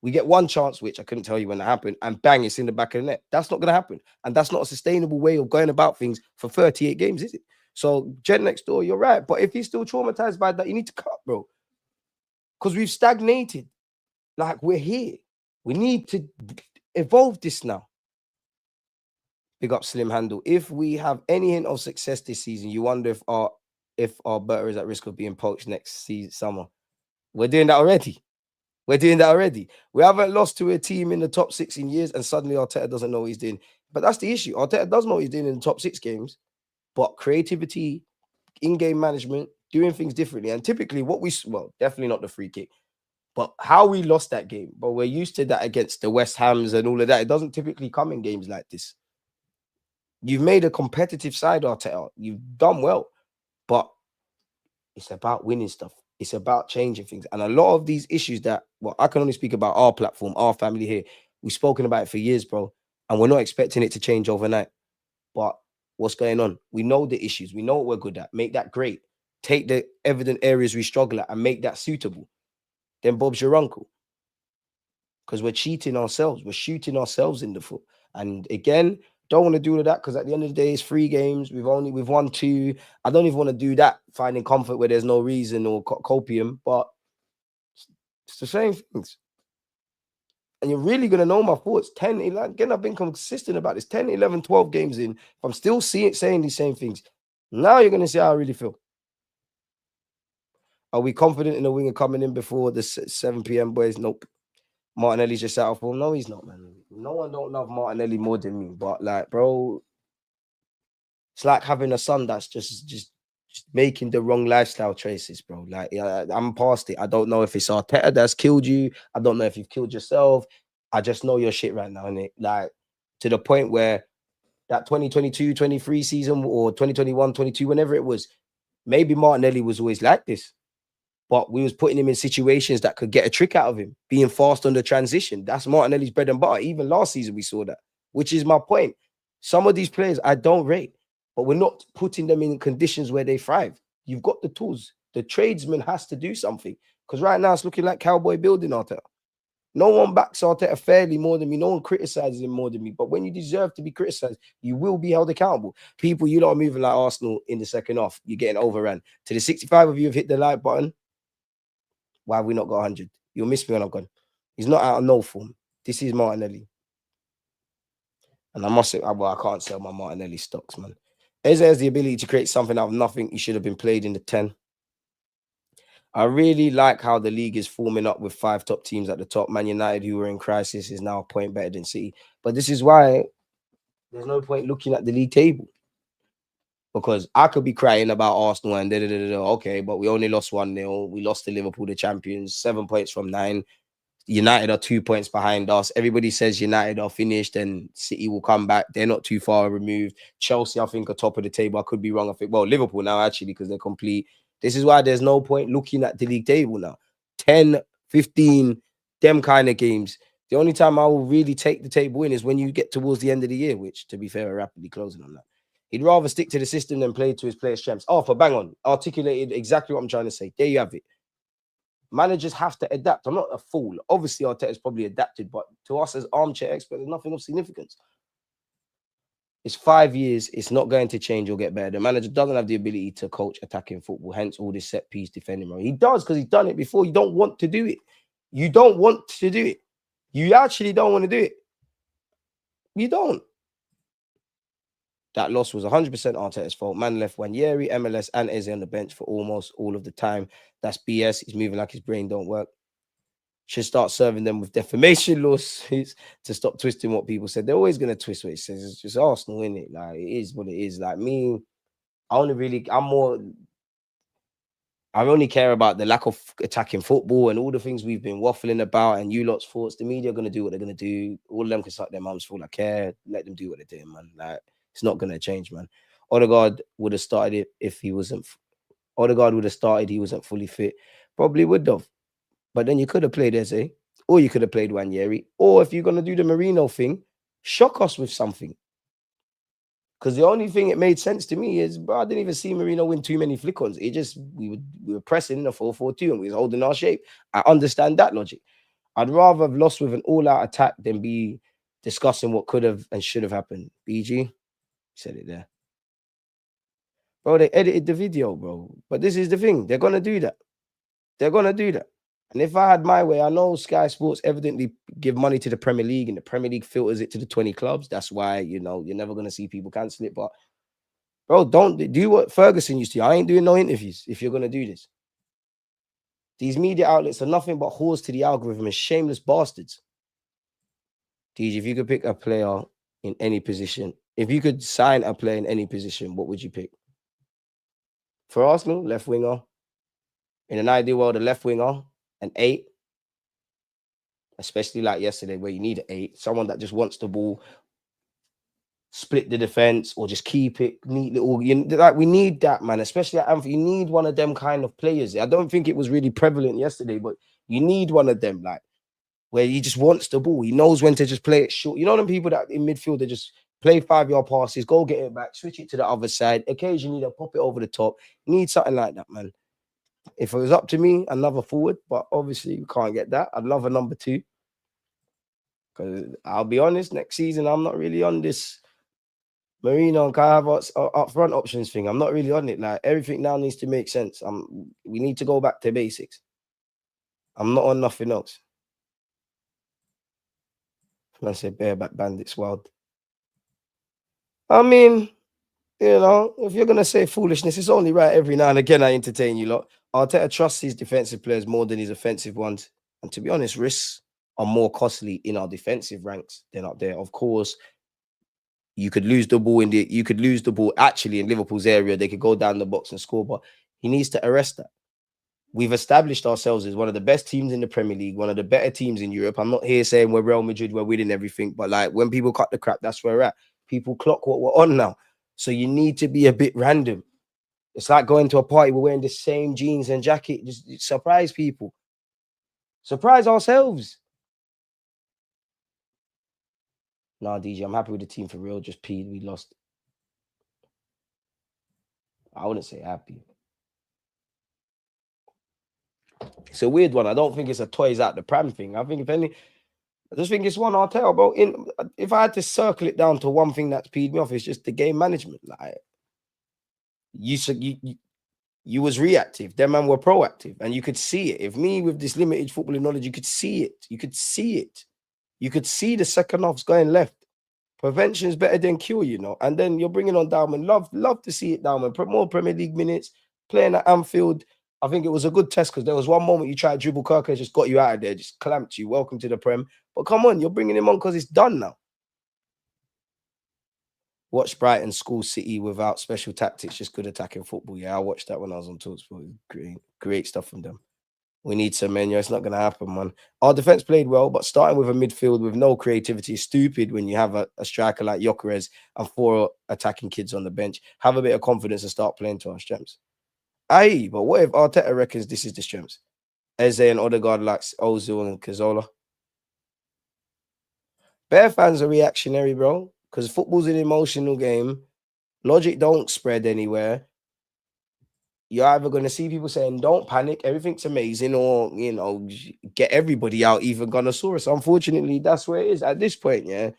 We get one chance, which I couldn't tell you when that happened, and bang, it's in the back of the net. That's not going to happen. And that's not a sustainable way of going about things for 38 games, is it? So, Jen next door, you're right. But if he's still traumatized by that, you need to cut, bro. Because we've stagnated. Like, we're here. We need to evolve this now. Big up Slim Handle. If we have any hint of success this season, you wonder if our Berta is at risk of being poached next summer. We're doing that already. We haven't lost to a team in the top 6 in years, and suddenly Arteta doesn't know what he's doing. But that's the issue. Arteta does know what he's doing in the top 6 games, but creativity, in-game management, doing things differently. And typically definitely not the free kick, but how we lost that game. But we're used to that against the West Hams and all of that. It doesn't typically come in games like this. You've made a competitive side, Arteta. You've done well, but it's about winning stuff. It's about changing things. And a lot of these issues that, well, I can only speak about our platform, our family here. We've spoken about it for years, bro. And we're not expecting it to change overnight. But what's going on? We know the issues. We know what we're good at. Make that great. Take the evident areas we struggle at and make that suitable. Then Bob's your uncle. Because we're cheating ourselves. We're shooting ourselves in the foot. And again, don't want to do all of that because at the end of the day, it's 3 games. We've won 2. I don't even want to do that, finding comfort where there's no reason or copium, but it's the same things. And you're really going to know my thoughts. 10, 11, again, I've been consistent about this. 10, 11, 12 games in. If I'm still saying these same things, now you're going to see how I really feel. Are we confident in the winger coming in before the 7 p.m. boys? Nope. Martinelli's just out of form. No, he's not, man. No one don't love Martinelli more than me. But like, bro, it's like having a son that's just making the wrong lifestyle choices, bro. Like, I'm past it. I don't know if it's Arteta that's killed you. I don't know if you've killed yourself. I just know your shit right now, innit? Like, to the point where that 2022-23 season or 2021-22, whenever it was, maybe Martinelli was always like this. But we was putting him in situations that could get a trick out of him, being fast on the transition. That's Martinelli's bread and butter. Even last season, we saw that, which is my point. Some of these players I don't rate, but we're not putting them in conditions where they thrive. You've got the tools. The tradesman has to do something. Because right now, it's looking like cowboy building Arteta. No one backs Arteta fairly more than me. No one criticizes him more than me. But when you deserve to be criticized, you will be held accountable. People, you lot are moving like Arsenal in the second half. You're getting overrun. To the 65 of you have hit the like button. Why have we not got 100? You'll miss me when I'm gone. He's not out of no form. This is Martinelli. And I must say, well, I can't sell my Martinelli stocks, man. Eze has the ability to create something out of nothing. He should have been played in the 10. I really like how the league is forming up with 5 top teams at the top. Man United, who were in crisis, is now a point better than City. But this is why there's no point looking at the league table. Because I could be crying about Arsenal and okay, but we only lost 1-0. We lost to Liverpool, the champions, 7 points from 9. United are 2 points behind us. Everybody says United are finished and City will come back. They're not too far removed. Chelsea, I think, are top of the table. I could be wrong. I think, well, Liverpool now, actually, because they're complete. This is why there's no point looking at the league table now. 10, 15, them kind of games. The only time I will really take the table in is when you get towards the end of the year, which, to be fair, we're rapidly closing on that. He'd rather stick to the system than play to his players' strengths. Oh, for bang on. Articulated exactly what I'm trying to say. There you have it. Managers have to adapt. I'm not a fool. Obviously, Arteta's probably adapted, but to us as armchair experts, there's nothing of significance. It's 5 years. It's not going to change or get better. The manager doesn't have the ability to coach attacking football, hence all this set piece defending. He does because he's done it before. You don't want to do it. You don't want to do it. You actually don't want to do it. You don't. That loss was 100% Arteta's fault. Man left Wanyeri, MLS, and Eze on the bench for almost all of the time. That's BS. He's moving like his brain don't work. Should start serving them with defamation lawsuits to stop twisting what people said. They're always going to twist what it says. It's just Arsenal, isn't it? Like, it is what it is. Like, me, I only care about the lack of attacking football and all the things we've been waffling about and you lot's thoughts. The media are going to do what they're going to do. All of them can suck their mums for all I care. Let them do what they're doing, man. Like, it's not going to change, man. Odegaard would have started it if he wasn't. Odegaard would have started. He wasn't fully fit. Probably would have. But then you could have played Eze, or you could have played Wanyeri, or if you're going to do the Marino thing, shock us with something. Because the only thing it made sense to me is, bro, I didn't even see Marino win too many flick-ons. It just, we were pressing in a 4-4-2 and we was holding our shape. I understand that logic. I'd rather have lost with an all-out attack than be discussing what could have and should have happened. BG said it there. Bro, they edited the video, bro. But this is the thing. They're going to do that. They're going to do that. And if I had my way, I know Sky Sports evidently give money to the Premier League and the Premier League filters it to the 20 clubs. That's why, you know, you're never going to see people cancel it. But, bro, don't do what Ferguson used to. I ain't doing no interviews if you're going to do this. These media outlets are nothing but whores to the algorithm and shameless bastards. DJ, if you could pick a player in any position, if you could sign a player in any position, what would you pick? For Arsenal, left winger. In an ideal world, a left winger, an 8. Especially like yesterday where you need an 8. Someone that just wants the ball. split the defense or just keep it neat little. Like we need that, man, especially at Anfield. You need one of them kind of players. I don't think it was really prevalent yesterday, but you need one of them, like where he just wants the ball. He knows when to just play it short. You know them people that in midfield they just play 5-yard passes, go get it back, switch it to the other side. Occasionally they'll pop it over the top. You need something like that, man. If it was up to me, another forward, but obviously we can't get that. I'd love a number 2. Because I'll be honest, next season I'm not really on this Marino and Kai Havertz up front options thing. I'm not really on it. Like everything now needs to make sense. We need to go back to basics. I'm not on nothing else. I say bareback bandits wild. I mean, if you're gonna say foolishness, it's only right every now and again I entertain you lot. Arteta trusts his defensive players more than his offensive ones. And to be honest, risks are more costly in our defensive ranks than up there. Of course, you could lose the ball actually in Liverpool's area. They could go down the box and score, but he needs to arrest that. We've established ourselves as one of the best teams in the Premier League, one of the better teams in Europe. I'm not here saying we're Real Madrid, we're winning everything, but like when people cut the crap, that's where we're at. People clock what we're on now. So you need to be a bit random. It's like going to a party, we're wearing the same jeans and jacket. Just surprise people. Surprise ourselves. Nah, DJ, I'm happy with the team for real. Just peed, we lost. I wouldn't say happy. It's a weird one. I don't think it's a toys out the pram thing. I think I just think it's one I'll tell, bro. If I had to circle it down to one thing that's peed me off, it's just the game management. Like you was reactive, them man were proactive, and you could see it. If me with this limited footballing knowledge, you could see it. You could see it. You could see the second half's going left. Prevention is better than cure, And then you're bringing on Dalman. Love to see it, Dalman. More Premier League minutes, playing at Anfield. I think it was a good test because there was one moment you tried to dribble Kirk and just got you out of there, just clamped you. Welcome to the Prem. But come on, you're bringing him on because it's done now. Watch Brighton school City without special tactics, just good attacking football. Yeah, I watched that when I was on TalkSport. Great stuff from them. We need some menu. It's not going to happen, man. Our defense played well, but starting with a midfield with no creativity is stupid when you have a striker like Gyökeres and 4 attacking kids on the bench. Have a bit of confidence and start playing to our strengths. Aye, but what if Arteta reckons this is the strengths? Eze and Odegaard likes Ozil and Cazorla. Bear fans are reactionary, bro, because football's an emotional game. Logic don't spread anywhere. You're either going to see people saying, don't panic, everything's amazing, or, get everybody out, even Gunnosaurus. Unfortunately, that's where it is at this point, yeah.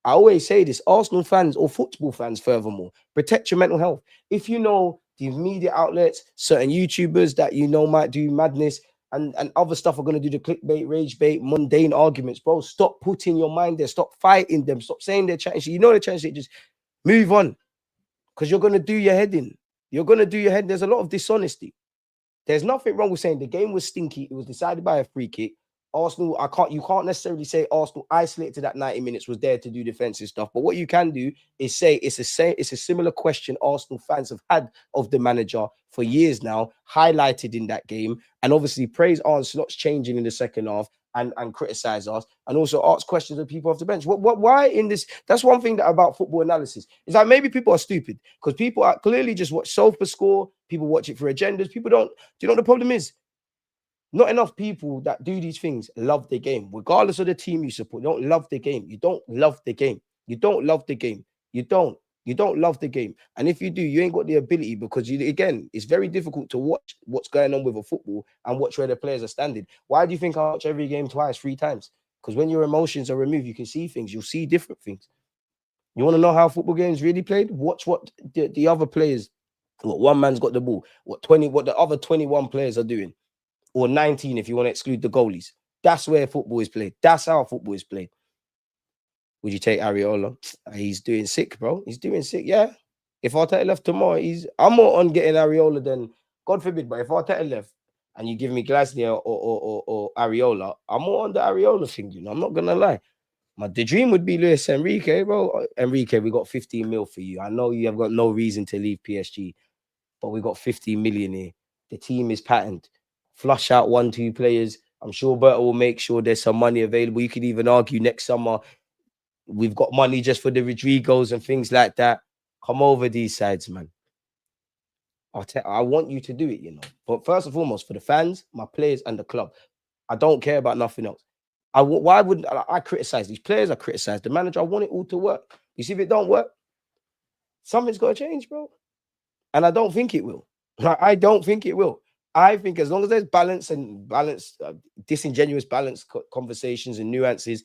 I always say this, Arsenal fans or football fans, furthermore, protect your mental health. If you know these media outlets, certain YouTubers that might do madness and other stuff are going to do the clickbait, rage bait, mundane arguments, bro, stop putting your mind there. Stop fighting them. Stop saying they're chatting shit. They're chatting shit. Just move on because you're going to do your head in. You're going to do your head. There's a lot of dishonesty. There's nothing wrong with saying the game was stinky. It was decided by a free kick. Arsenal, you can't necessarily say Arsenal isolated to that 90 minutes was there to do defensive stuff. But what you can do is say it's a similar question Arsenal fans have had of the manager for years now, highlighted in that game, and obviously praise Arne Slot's changing in the second half and criticize us, and also ask questions of people off the bench. Why in this? That's one thing about football analysis is that maybe people are stupid because people are clearly just watch SofaScore. People watch it for agendas. People don't. Do you know what the problem is? Not enough people that do these things love the game, regardless of the team you support. You don't love the game. You don't love the game. You don't love the game. You don't. You don't love the game. And if you do, you ain't got the ability because, again, it's very difficult to watch what's going on with a football and watch where the players are standing. Why do you think I watch every game twice, 3 times? Because when your emotions are removed, you can see things. You'll see different things. You want to know how football games really played? Watch what the other players, what one man's got the ball, what the other 21 players are doing. Or 19 if you want to exclude the goalies. That's where football is played. That's how football is played. Would you take Areola? He's doing sick, bro. He's doing sick, yeah. If Arteta left tomorrow, I'm more on getting Areola than, God forbid, but if Arteta left and you give me Glasner or Areola, I'm more on the Areola thing, I'm not going to lie. The dream would be Luis Enrique, bro. Enrique, we got 15 mil for you. I know you have got no reason to leave PSG, but we got 15 million here. The team is patterned. Flush out 1-2 players. I'm sure Berto will make sure there's some money available. You could even argue next summer, we've got money just for the Rodrigos and things like that. Come over these sides, man. I want you to do it, you know. But first and foremost, for the fans, my players, and the club, I don't care about nothing else. Why wouldn't I criticize these players? I criticize the manager. I want it all to work. You see, if it don't work, something's got to change, bro. And I don't think it will. I don't think it will. I think as long as there's balance and disingenuous balance conversations and nuances,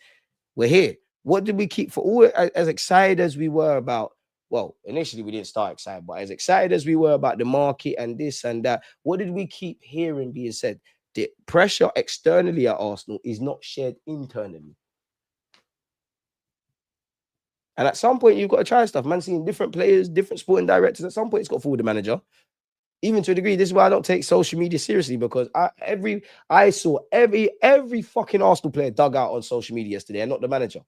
we're here. What did we keep for all as excited as we were about? Well, initially we didn't start excited, but as excited as we were about the market and this and that, what did we keep hearing being said? The pressure externally at Arsenal is not shared internally. And at some point, you've got to try stuff. Man, seeing different players, different sporting directors. At some point, it's got to fall with the manager. Even to a degree, this is why I don't take social media seriously, because I saw every fucking Arsenal player dug out on social media yesterday, and not the manager.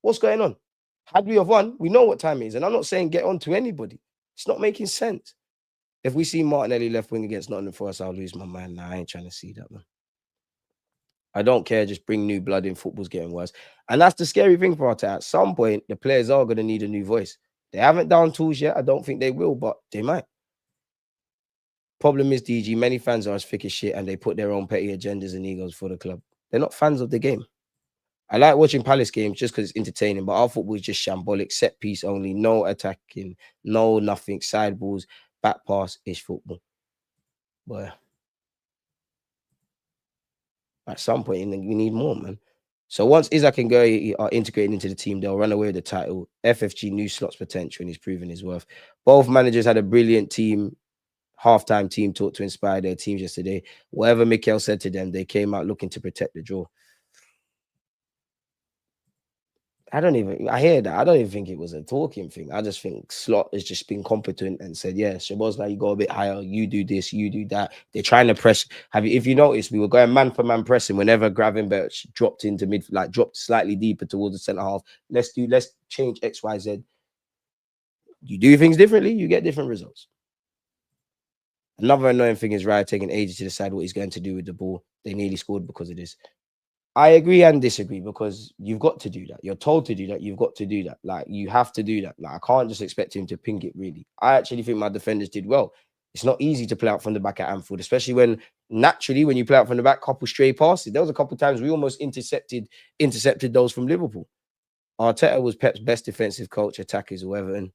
What's going on? Had we have won, we know what time it is. And I'm not saying get on to anybody. It's not making sense. If we see Martinelli left wing against Nottingham Forest, I'll lose my mind. Nah, I ain't trying to see that, man. I don't care. Just bring new blood in. Football's getting worse. And that's the scary thing for Arteta. At some point, the players are going to need a new voice. They haven't done tools yet. I don't think they will, but they might. Problem is, DG, many fans are as thick as shit and they put their own petty agendas and egos for the club. They're not fans of the game. I like watching Palace games just because it's entertaining, but our football is just shambolic, set piece only, no attacking, no nothing, side balls, back pass-ish football. But at some point, we need more, man. So once Isaac and Gurry are integrated into the team, they'll run away with the title. FFG knew Slot's potential and he's proven his worth. Both managers had a brilliant team, halftime team talk to inspire their teams yesterday. Whatever Mikel said to them, they came out looking to protect the draw. I hear that. I don't even think it was a talking thing. I just think Slot has just been competent and said, yeah, Shabozz, you go a bit higher. You do this, you do that. They're trying to press. If you noticed, we were going man for man pressing whenever Gravenberch dropped into mid, dropped slightly deeper towards the centre half. Let's change X, Y, Z. You do things differently, you get different results. Another annoying thing is Raya taking ages to decide what he's going to do with the ball. They nearly scored because of this. I agree and disagree, because you've got to do that. You're told to do that. You've got to do that. You have to do that. I can't just expect him to ping it, really. I actually think my defenders did well. It's not easy to play out from the back at Anfield, especially when you play out from the back, couple stray passes. There was a couple times we almost intercepted those from Liverpool. Arteta was Pep's best defensive coach, attackers or Everton.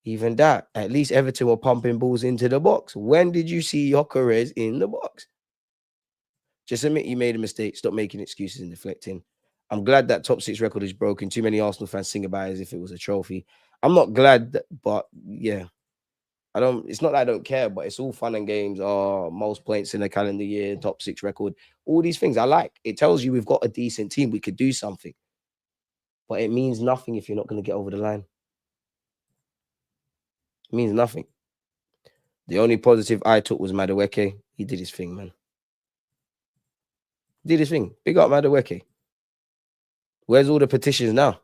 Even that, at least Everton were pumping balls into the box. When did you see Gyökeres in the box? Just admit you made a mistake. Stop making excuses and deflecting. I'm glad that top 6 record is broken. Too many Arsenal fans sing about it as if it was a trophy. I'm not glad, but yeah. It's not that I don't care, but it's all fun and games. Most points in a calendar year, top 6 record. All these things I like. It tells you we've got a decent team. We could do something. But it means nothing if you're not going to get over the line. It means nothing. The only positive I took was Madueke. He did his thing, man. Did his thing. Big up Madueke. Where's all the petitions now?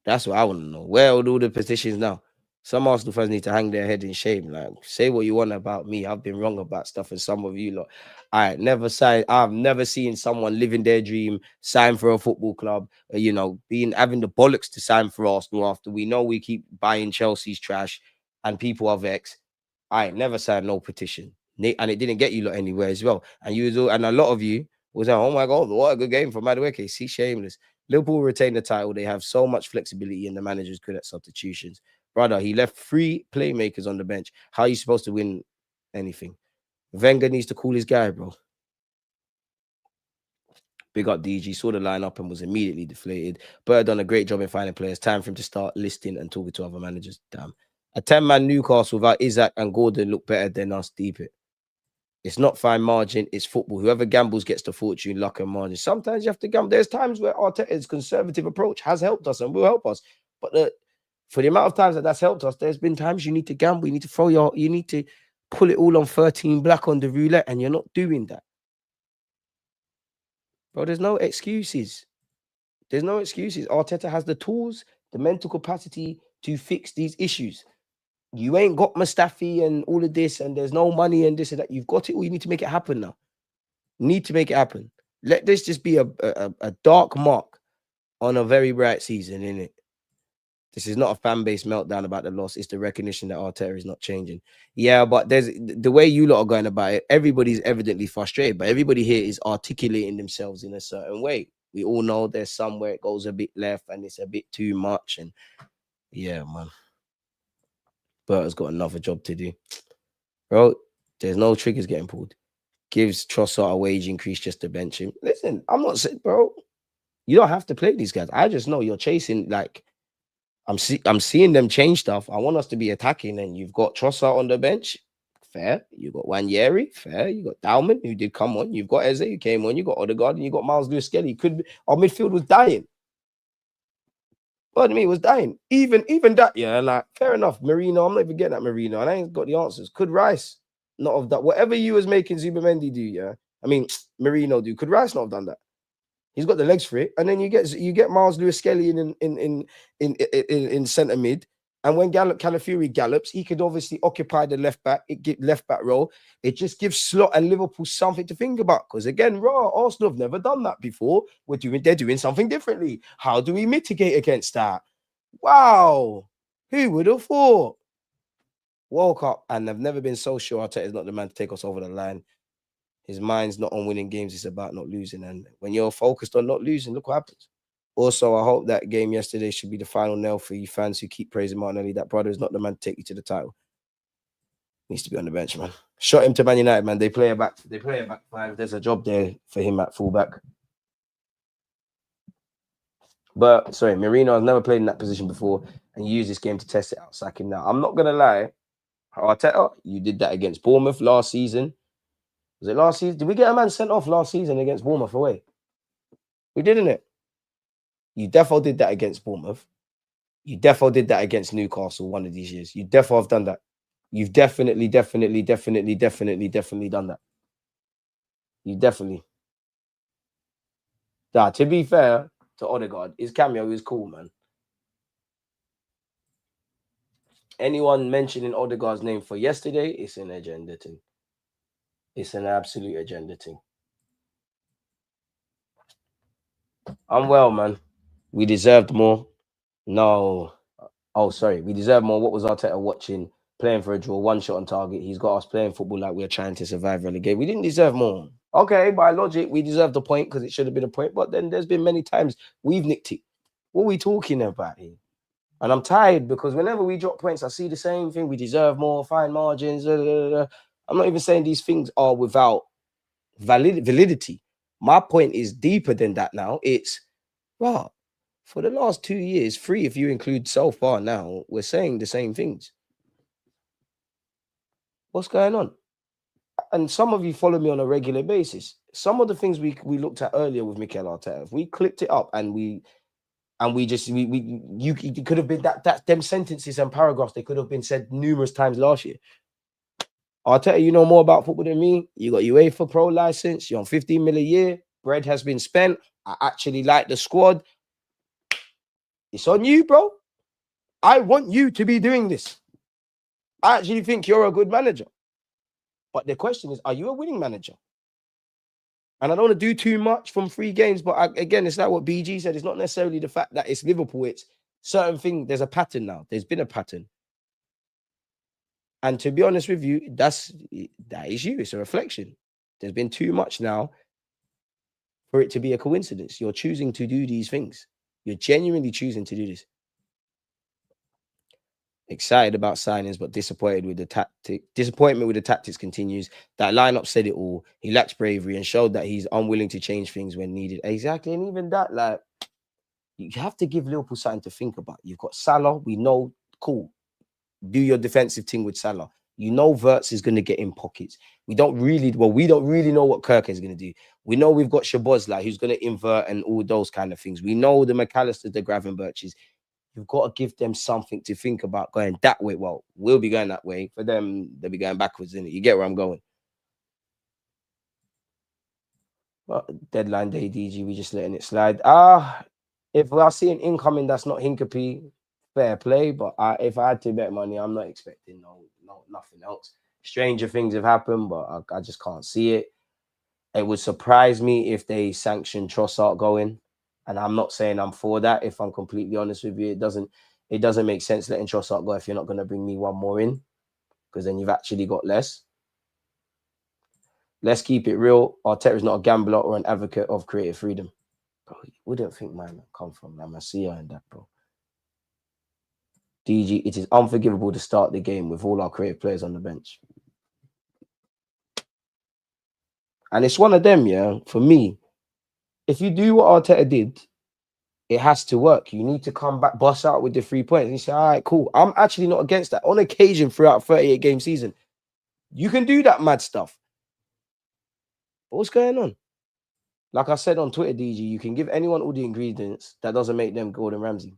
That's what I want to know. Where are all the petitions now? Some Arsenal fans need to hang their head in shame. Say what you want about me. I've been wrong about stuff, and some of you lot. I've never seen someone living their dream, sign for a football club, having the bollocks to sign for Arsenal after we know we keep buying Chelsea's trash and people are vexed. I ain't never signed no petition. And it didn't get you lot anywhere as well. And a lot of you was like, oh my God, what a good game for Madueke. See, shameless. Liverpool retain the title. They have so much flexibility and the manager's good at substitutions. Brother, he left 3 playmakers on the bench. How are you supposed to win anything? Wenger needs to call his guy, bro. Big up DG, saw the lineup and was immediately deflated. Bird done a great job in finding players. Time for him to start listing and talking to other managers. Damn. A 10-man Newcastle without Isaac and Gordon look better than us deep it. It's not fine margin, it's football. Whoever gambles gets the fortune, luck, and margin. Sometimes you have to gamble. There's times where Arteta's conservative approach has helped us and will help us. But for the amount of times that's helped us, there's been times you need to gamble. You need to you need to pull it all on 13 black on the roulette, and you're not doing that. Bro, there's no excuses. There's no excuses. Arteta has the tools, the mental capacity to fix these issues. You ain't got Mustafi and all of this, and there's no money and this and that. You've got it all. You need to make it happen now. You need to make it happen. Let this just be a dark mark on a very bright season, innit? This is not a fan base meltdown about the loss. It's the recognition that Arteta is not changing. Yeah, but there's the way you lot are going about it. Everybody's evidently frustrated, but everybody here is articulating themselves in a certain way. We all know there's somewhere it goes a bit left and it's a bit too much. And yeah, man. Berta's got another job to do. Bro, there's no triggers getting pulled. Gives Trossard a wage increase just to bench him. Listen, I'm not saying, bro, you don't have to play these guys. I just know you're chasing, like, I'm seeing them change stuff. I want us to be attacking, and you've got Trossard on the bench. Fair. You got Wanyeri. Fair. You got Dalman, who did come on. You've got Eze, who came on. You got Odegaard, and you got Miles Lewis-Skelly. Our midfield was dying. Pardon me, it was dying. Even that, yeah, like, fair enough. Marino, I'm not even getting at Marino, and I ain't got the answers. Could Rice not have done whatever you was making Zubimendi do? Yeah, I mean Marino do. Could Rice not have done that? He's got the legs for it, and then you get Miles Lewis-Skelly in centre mid, and when Calafiori gallops, he could obviously occupy the left back role. It just gives Slot and Liverpool something to think about, because again, Arsenal have never done that before. They're doing something differently. How do we mitigate against that? Wow, who would have thought? World Cup, and I've never been so sure Arteta is not the man to take us over the line. His mind's not on winning games, it's about not losing. And when you're focused on not losing, look what happens. Also, I hope that game yesterday should be the final nail for you fans who keep praising Martinelli. That brother is not the man to take you to the title. Needs to be on the bench, man. Shot him to Man United, man. They play a back five. There's a job there for him at fullback. But sorry, Marino has never played in that position before, and you use this game to test it out. Sack him now. I'm not gonna lie, Arteta, you did that against Bournemouth last season. Was it last season? Did we get a man sent off last season against Bournemouth away? We didn't it? You defo did that against Bournemouth. You defo did that against Newcastle one of these years. You defo have done that. You've definitely done that. You definitely. Nah, to be fair to Odegaard, his cameo is cool, man. Anyone mentioning Odegaard's name for yesterday, it's an agenda thing. It's an absolute agenda thing. I'm well, man. We deserved more. No. Oh, sorry. We deserve more. What was Arteta watching? Playing for a draw, one shot on target. He's got us playing football like we're trying to survive relegate. We didn't deserve more. Okay, by logic, we deserved the point because it should have been a point. But then there's been many times we've nicked it. What are we talking about here? And I'm tired because whenever we drop points, I see the same thing. We deserve more, fine margins. I'm not even saying these things are without validity. My point is deeper than that now. It's, well, for the last 2 years, 3 if you include so far now, we're saying the same things. What's going on? And some of you follow me on a regular basis. Some of the things we looked at earlier with Mikel Arteta, if we clipped it up and you could have been that them sentences and paragraphs, they could have been said numerous times last year. Arteta, you know more about football than me. You got UEFA Pro license. You're on 15 million a year. Bread has been spent. I actually like the squad. It's on you, bro. I want you to be doing this. I actually think you're a good manager. But the question is, are you a winning manager? And I don't want to do too much from 3 games, but again, it's like what BG said. It's not necessarily the fact that it's Liverpool. It's certain things. There's a pattern now. There's been a pattern. And to be honest with you, that is you. It's a reflection. There's been too much now for it to be a coincidence. You're choosing to do these things. You're genuinely choosing to do this. Excited about signings, but disappointed with the tactic. Disappointment with the tactics continues. That lineup said it all. He lacks bravery and showed that he's unwilling to change things when needed. Exactly. And even that, like, you have to give Liverpool something to think about. You've got Salah. We know, cool. Do your defensive thing with Salah. You know Wirtz is going to get in pockets. We don't really know what Kirk is going to do. We know we've got Szoboszlai who's going to invert and all those kind of things. We know the McAllisters, the Gravenberches. You've got to give them something to think about going that way. Well, we'll be going that way. For them, they'll be going backwards, innit? You get where I'm going. Well, deadline day, DG, we just letting it slide. If I see an incoming that's not Hincapie, fair play. But if I had to bet money, I'm not expecting nothing else. Stranger things have happened, but I just can't see it. It would surprise me if they sanction Trossard going. And I'm not saying I'm for that. If I'm completely honest with you, it doesn't make sense letting Trossard go if you're not going to bring me one more in, because then you've actually got less. Let's keep it real. Arteta is not a gambler or an advocate of creative freedom. Bro, you wouldn't think man come from La Masia and that, bro. DG, it is unforgivable to start the game with all our creative players on the bench. And it's one of them, yeah, for me. If you do what Arteta did, it has to work. You need to come back, bust out with the 3 points. And you say, all right, cool. I'm actually not against that. On occasion, throughout a 38-game season, you can do that mad stuff. But what's going on? Like I said on Twitter, DG, you can give anyone all the ingredients. That doesn't make them Gordon Ramsay.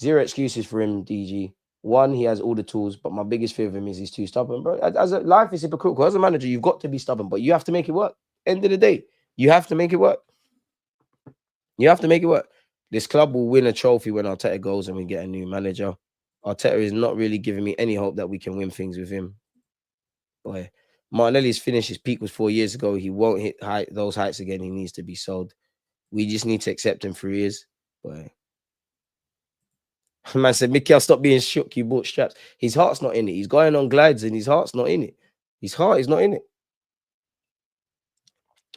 Zero excuses for him, DG. One, he has all the tools, but my biggest fear of him is he's too stubborn, bro. Life is hypocritical. As a manager, you've got to be stubborn, but you have to make it work. End of the day, you have to make it work. You have to make it work. This club will win a trophy when Arteta goes and we get a new manager. Arteta is not really giving me any hope that we can win things with him. Boy, Martinelli's finish, his peak was 4 years ago. He won't hit those heights again. He needs to be sold. We just need to accept him for he is. Boy. Man said, Mikel, stop being shook. You bought straps. His heart's not in it. He's going on glides and his heart's not in it. His heart is not in it.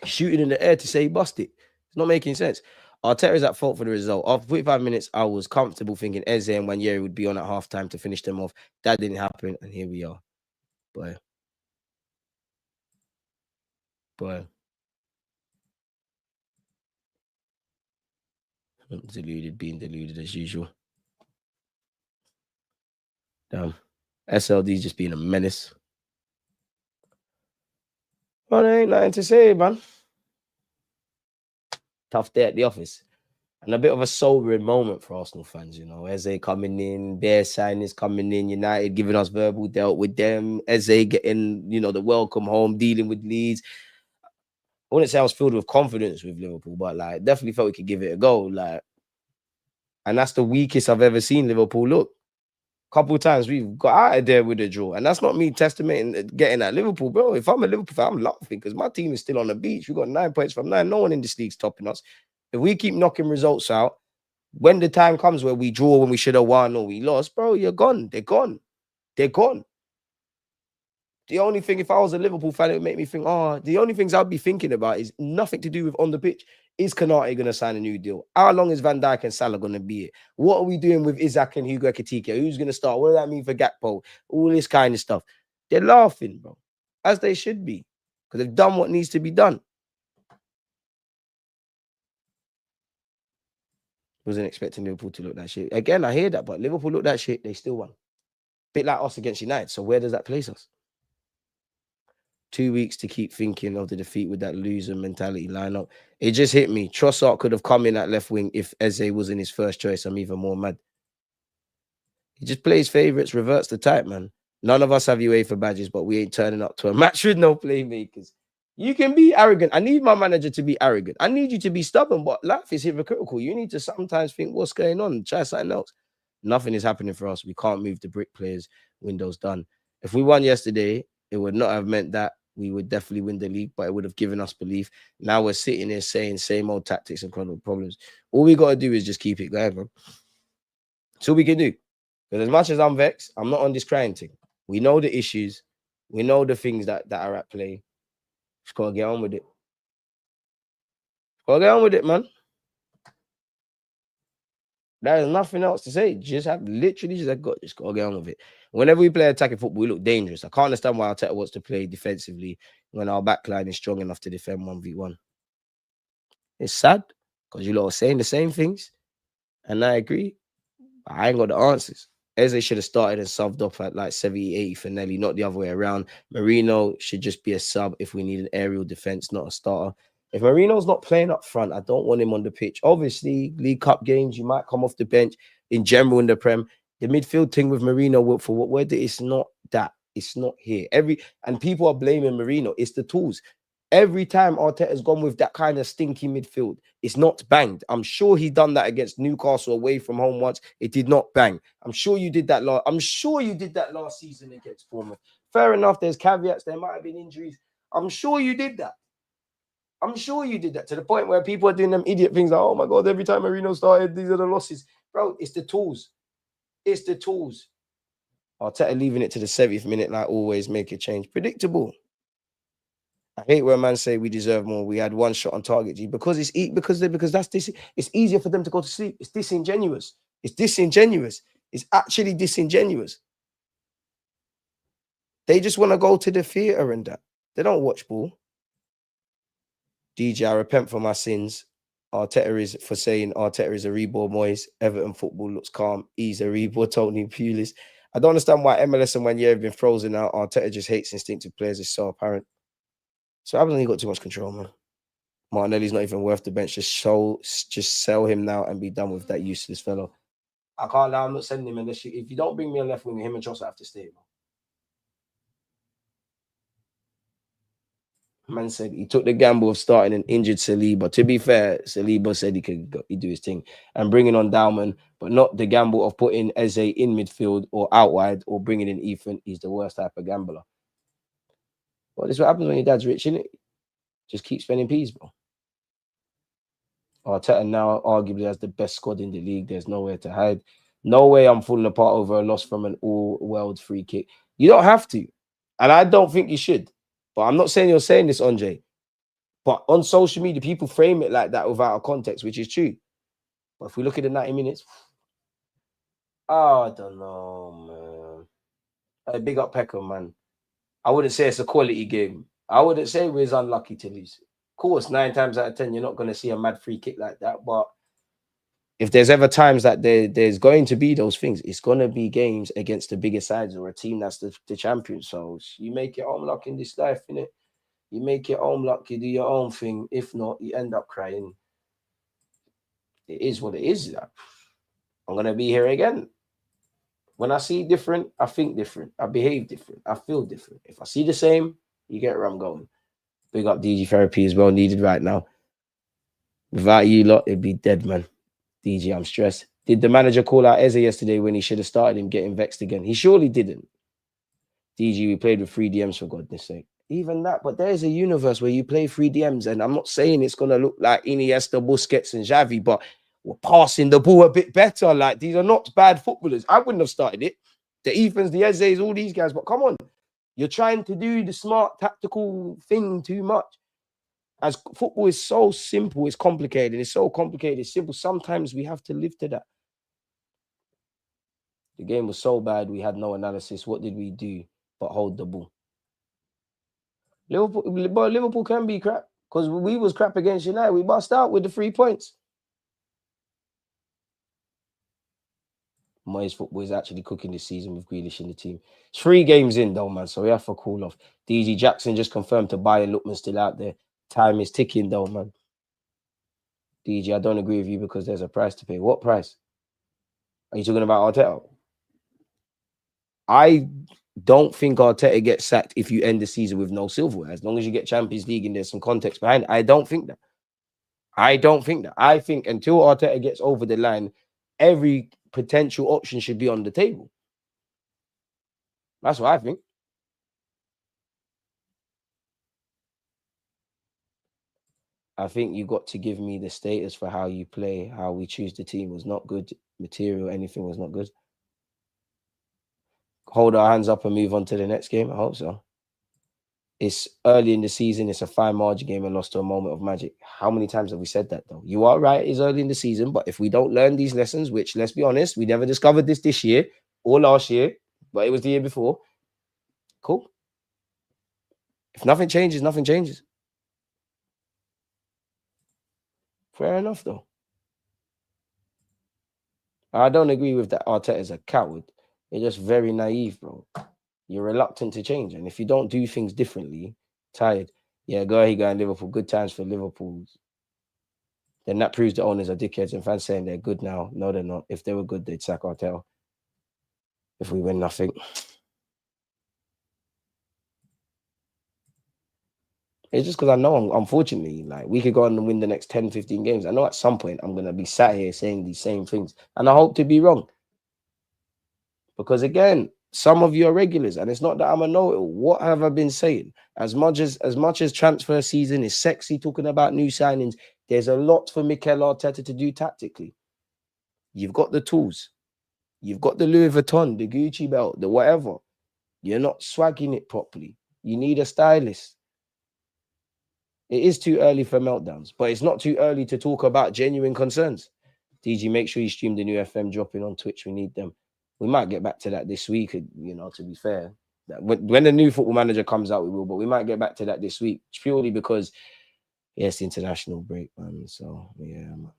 Shooting in the air to say he busted. It's not making sense. Arteta is at fault for the result. After 45 minutes, I was comfortable thinking Eze and Wanyeri would be on at halftime to finish them off. That didn't happen, and here we are. Boy. Deluded, being deluded as usual. Damn. SLD just being a menace. Well, there ain't nothing to say, man. Tough day at the office. And a bit of a sobering moment for Arsenal fans, you know. Eze coming in, Bear signings coming in, United giving us verbal dealt with them, Eze getting, you know, the welcome home, dealing with Leeds. I wouldn't say I was filled with confidence with Liverpool, but like definitely felt we could give it a go. Like, and that's the weakest I've ever seen Liverpool look. Couple of times we've got out of there with a draw, and that's not me testimating getting at Liverpool, bro. If I'm a Liverpool fan, I'm laughing because my team is still on the beach. We've got 9 points from 9. No one in this league's topping us. If we keep knocking results out, when the time comes where we draw when we should have won or we lost, bro, you're gone. They're gone. They're gone. The only thing, if I was a Liverpool fan, it would make me think, the only things I'd be thinking about is nothing to do with on the pitch. Is Konate going to sign a new deal? How long is Van Dijk and Salah going to be it? What are we doing with Isaac and Hugo Ekitike? Who's going to start? What does that mean for Gakpo? All this kind of stuff. They're laughing, bro. As they should be. Because they've done what needs to be done. Wasn't expecting Liverpool to look that shit. Again, I hear that, but Liverpool looked that shit. They still won. Bit like us against United. So where does that place us? 2 weeks to keep thinking of the defeat with that loser mentality lineup. It just hit me. Trossard could have come in at left wing if Eze wasn't his first choice. I'm even more mad. He just plays favourites, reverts the type, man. None of us have UEFA badges, but we ain't turning up to a match with no playmakers. You can be arrogant. I need my manager to be arrogant. I need you to be stubborn, but life is hypocritical. You need to sometimes think, what's going on? Try something else. Nothing is happening for us. We can't move the brick players. Windows done. If we won yesterday, it would not have meant that we would definitely win the league, but it would have given us belief. Now we're sitting here saying same old tactics and chronic problems. All we got to do is just keep it going, bro. That's all we can do. Because as much as I'm vexed, I'm not on this crying thing. We know the issues. We know the things that are at play. Just got to get on with it. Got to get on with it, man. There's nothing else to say. Just got to get on with it. Whenever we play attacking football, we look dangerous. I can't understand why Arteta wants to play defensively when our backline is strong enough to defend 1v1. It's sad because you lot are saying the same things, and I agree. But I ain't got the answers. Eze should have started and subbed up at like 70, 80 for Nelly, not the other way around. Marino should just be a sub if we need an aerial defense, not a starter. If Marino's not playing up front, I don't want him on the pitch. Obviously, League Cup games, you might come off the bench. In general, in the Prem, the midfield thing with Marino, for what whether it's not that, it's not here. And people are blaming Marino. It's the tools. Every time Arteta's gone with that kind of stinky midfield, it's not banged. I'm sure he done that against Newcastle away from home once. It did not bang. I'm sure you did that last season against Bournemouth. Fair enough, there's caveats. There might have been injuries. I'm sure you did that. I'm sure you did that to the point where people are doing them idiot things like, oh my God, every time Marino started, these are the losses. Bro, it's the tools. It's the tools. Arteta leaving it to the 70th minute, like always, make a change. Predictable. I hate when man say we deserve more. We had one shot on target, G, because because that's this. It's easier for them to go to sleep. It's disingenuous. It's disingenuous. It's actually disingenuous. They just want to go to the theatre and that. They don't watch ball. DJ, I repent for my sins. Arteta is for saying Arteta is a reborn Moyes. Everton football looks calm. He's a reborn Tony Pulis. I don't understand why MLS and 1 year have been frozen out. Arteta just hates instinctive players. It's so apparent. So I haven't really got too much control, man. Martinelli's not even worth the bench. Just sell him now and be done with that useless fellow. I can't lie, I'm not sending him unless if you don't bring me a left winger, him and Joss have to stay, bro. Man said he took the gamble of starting an injured Saliba. To be fair, Saliba said he could do his thing and bringing on Dowman, but not the gamble of putting Eze in midfield or out wide or bringing in Ethan. He's the worst type of gambler. Well, this is what happens when your dad's rich, innit? Just keep spending peas, bro. Arteta now arguably has the best squad in the league. There's nowhere to hide. No way I'm falling apart over a loss from an all-world free kick. You don't have to. And I don't think you should. But I'm not saying you're saying this, Andre. But on social media, people frame it like that without a context, which is true. But if we look at the 90 minutes, I don't know, man. Big up Peckham, man. I wouldn't say it's a quality game. I wouldn't say we're unlucky to lose. Of course, 9 times out of 10, you're not going to see a mad free kick like that. But if there's ever times that there's going to be those things, it's going to be games against the bigger sides or a team that's the champion. So you make your own luck in this life, innit? You make your own luck, you do your own thing. If not, you end up crying. It is what it is. I'm going to be here again. When I see different, I think different. I behave different. I feel different. If I see the same, you get where I'm going. Big up DG therapy as well, needed right now. Without you lot, it'd be dead, man. DG, I'm stressed. Did the manager call out Eze yesterday when he should have started him getting vexed again? He surely didn't. DG, we played with 3 DMs for goodness sake. Even that, but there's a universe where you play 3 DMs, and I'm not saying it's going to look like Iniesta, Busquets, and Xavi, but we're passing the ball a bit better. Like, these are not bad footballers. I wouldn't have started it. The Ethans, the Ezes, all these guys, but come on. You're trying to do the smart tactical thing too much. As football is so simple, it's complicated. It's so complicated, it's simple. Sometimes we have to live to that. The game was so bad, we had no analysis. What did we do but hold the ball? Liverpool can be crap because we was crap against United. We bust out with the 3 points. Moyes football is actually cooking this season with Grealish in the team. It's 3 games in though, man, so we have to cool off. DG Jackson just confirmed to Bayern. Lookman's still out there. Time is ticking though, man. DG, I don't agree with you because there's a price to pay. What price? Are you talking about Arteta? I don't think Arteta gets sacked if you end the season with no silverware. As long as you get Champions League and there's some context behind it. I don't think that. I think until Arteta gets over the line, every potential option should be on the table. That's what I think. I think you got to give me the status for how you play, how we choose the team was not good. Material, anything was not good. Hold our hands up and move on to the next game. I hope so. It's early in the season. It's a fine margin game and lost to a moment of magic. How many times have we said that, though? You are right. It's early in the season. But if we don't learn these lessons, which, let's be honest, we never discovered this year or last year, but it was the year before. Cool. If nothing changes, nothing changes. Fair enough, though. I don't agree with that Arteta is a coward. You're just very naive, bro. You're reluctant to change. And if you don't do things differently, tired. Yeah, go ahead, guy in Liverpool. Good times for Liverpool. Then that proves the owners are dickheads and fans saying they're good now. No, they're not. If they were good, they'd sack Arteta. If we win nothing. It's just because I know, unfortunately, like we could go on and win the next 10, 15 games. I know at some point I'm going to be sat here saying these same things. And I hope to be wrong. Because again, some of your regulars, and it's not that I'm a know-it-all. What have I been saying? As much as transfer season is sexy, talking about new signings, there's a lot for Mikel Arteta to do tactically. You've got the tools. You've got the Louis Vuitton, the Gucci belt, the whatever. You're not swagging it properly. You need a stylist. It is too early for meltdowns, but it's not too early to talk about genuine concerns. DG, make sure you stream the new FM dropping on Twitch. We need them. We might get back to that this week, you know, to be fair. When the new football manager comes out, we will, but we might get back to that this week, purely because, it's the international break, man. So, yeah, man.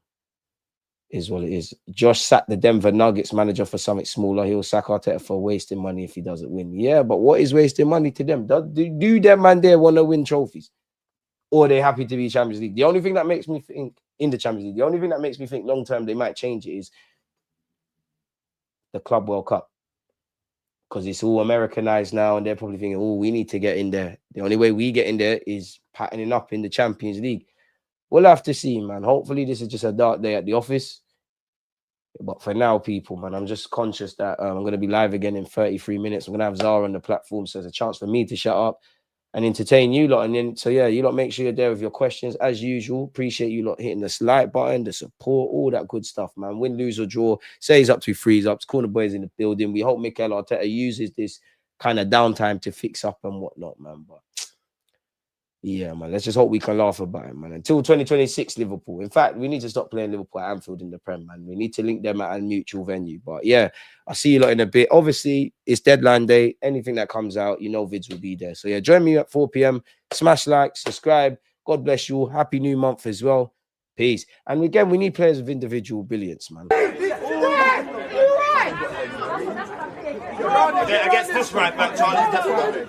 Is what it is. Josh sacked the Denver Nuggets manager for something smaller. He'll sack Arteta for wasting money if he doesn't win. Yeah, but what is wasting money to them? Do them man there want to win trophies? Or are they happy to be Champions League? The only thing that makes me think in the Champions League, the only thing that makes me think long term they might change it is the Club World Cup. Because it's all Americanized now, and they're probably thinking, oh, we need to get in there. The only way we get in there is patterning up in the Champions League. We'll have to see, man. Hopefully this is just a dark day at the office. But for now, people, man, I'm just conscious that I'm going to be live again in 33 minutes. I'm going to have Zara on the platform, so there's a chance for me to shut up and entertain you lot. And then, so yeah, you lot make sure you're there with your questions as usual. Appreciate you lot hitting the like button, the support, all that good stuff, man. Win, lose or draw. Say he's up to 3s ups. Corner boys in the building. We hope Mikel Arteta uses this kind of downtime to fix up and whatnot, man. But yeah, man, let's just hope we can laugh about it, man. Until 2026, Liverpool. In fact, we need to stop playing Liverpool at Anfield in the Prem, man. We need to link them at a mutual venue. But yeah, I'll see you lot in a bit. Obviously, it's deadline day. Anything that comes out, you know, vids will be there. So yeah, join me at 4 p.m. Smash like, subscribe. God bless you all. Happy new month as well. Peace. And again, we need players with individual brilliance, man. Against this right back, Charlie, definitely.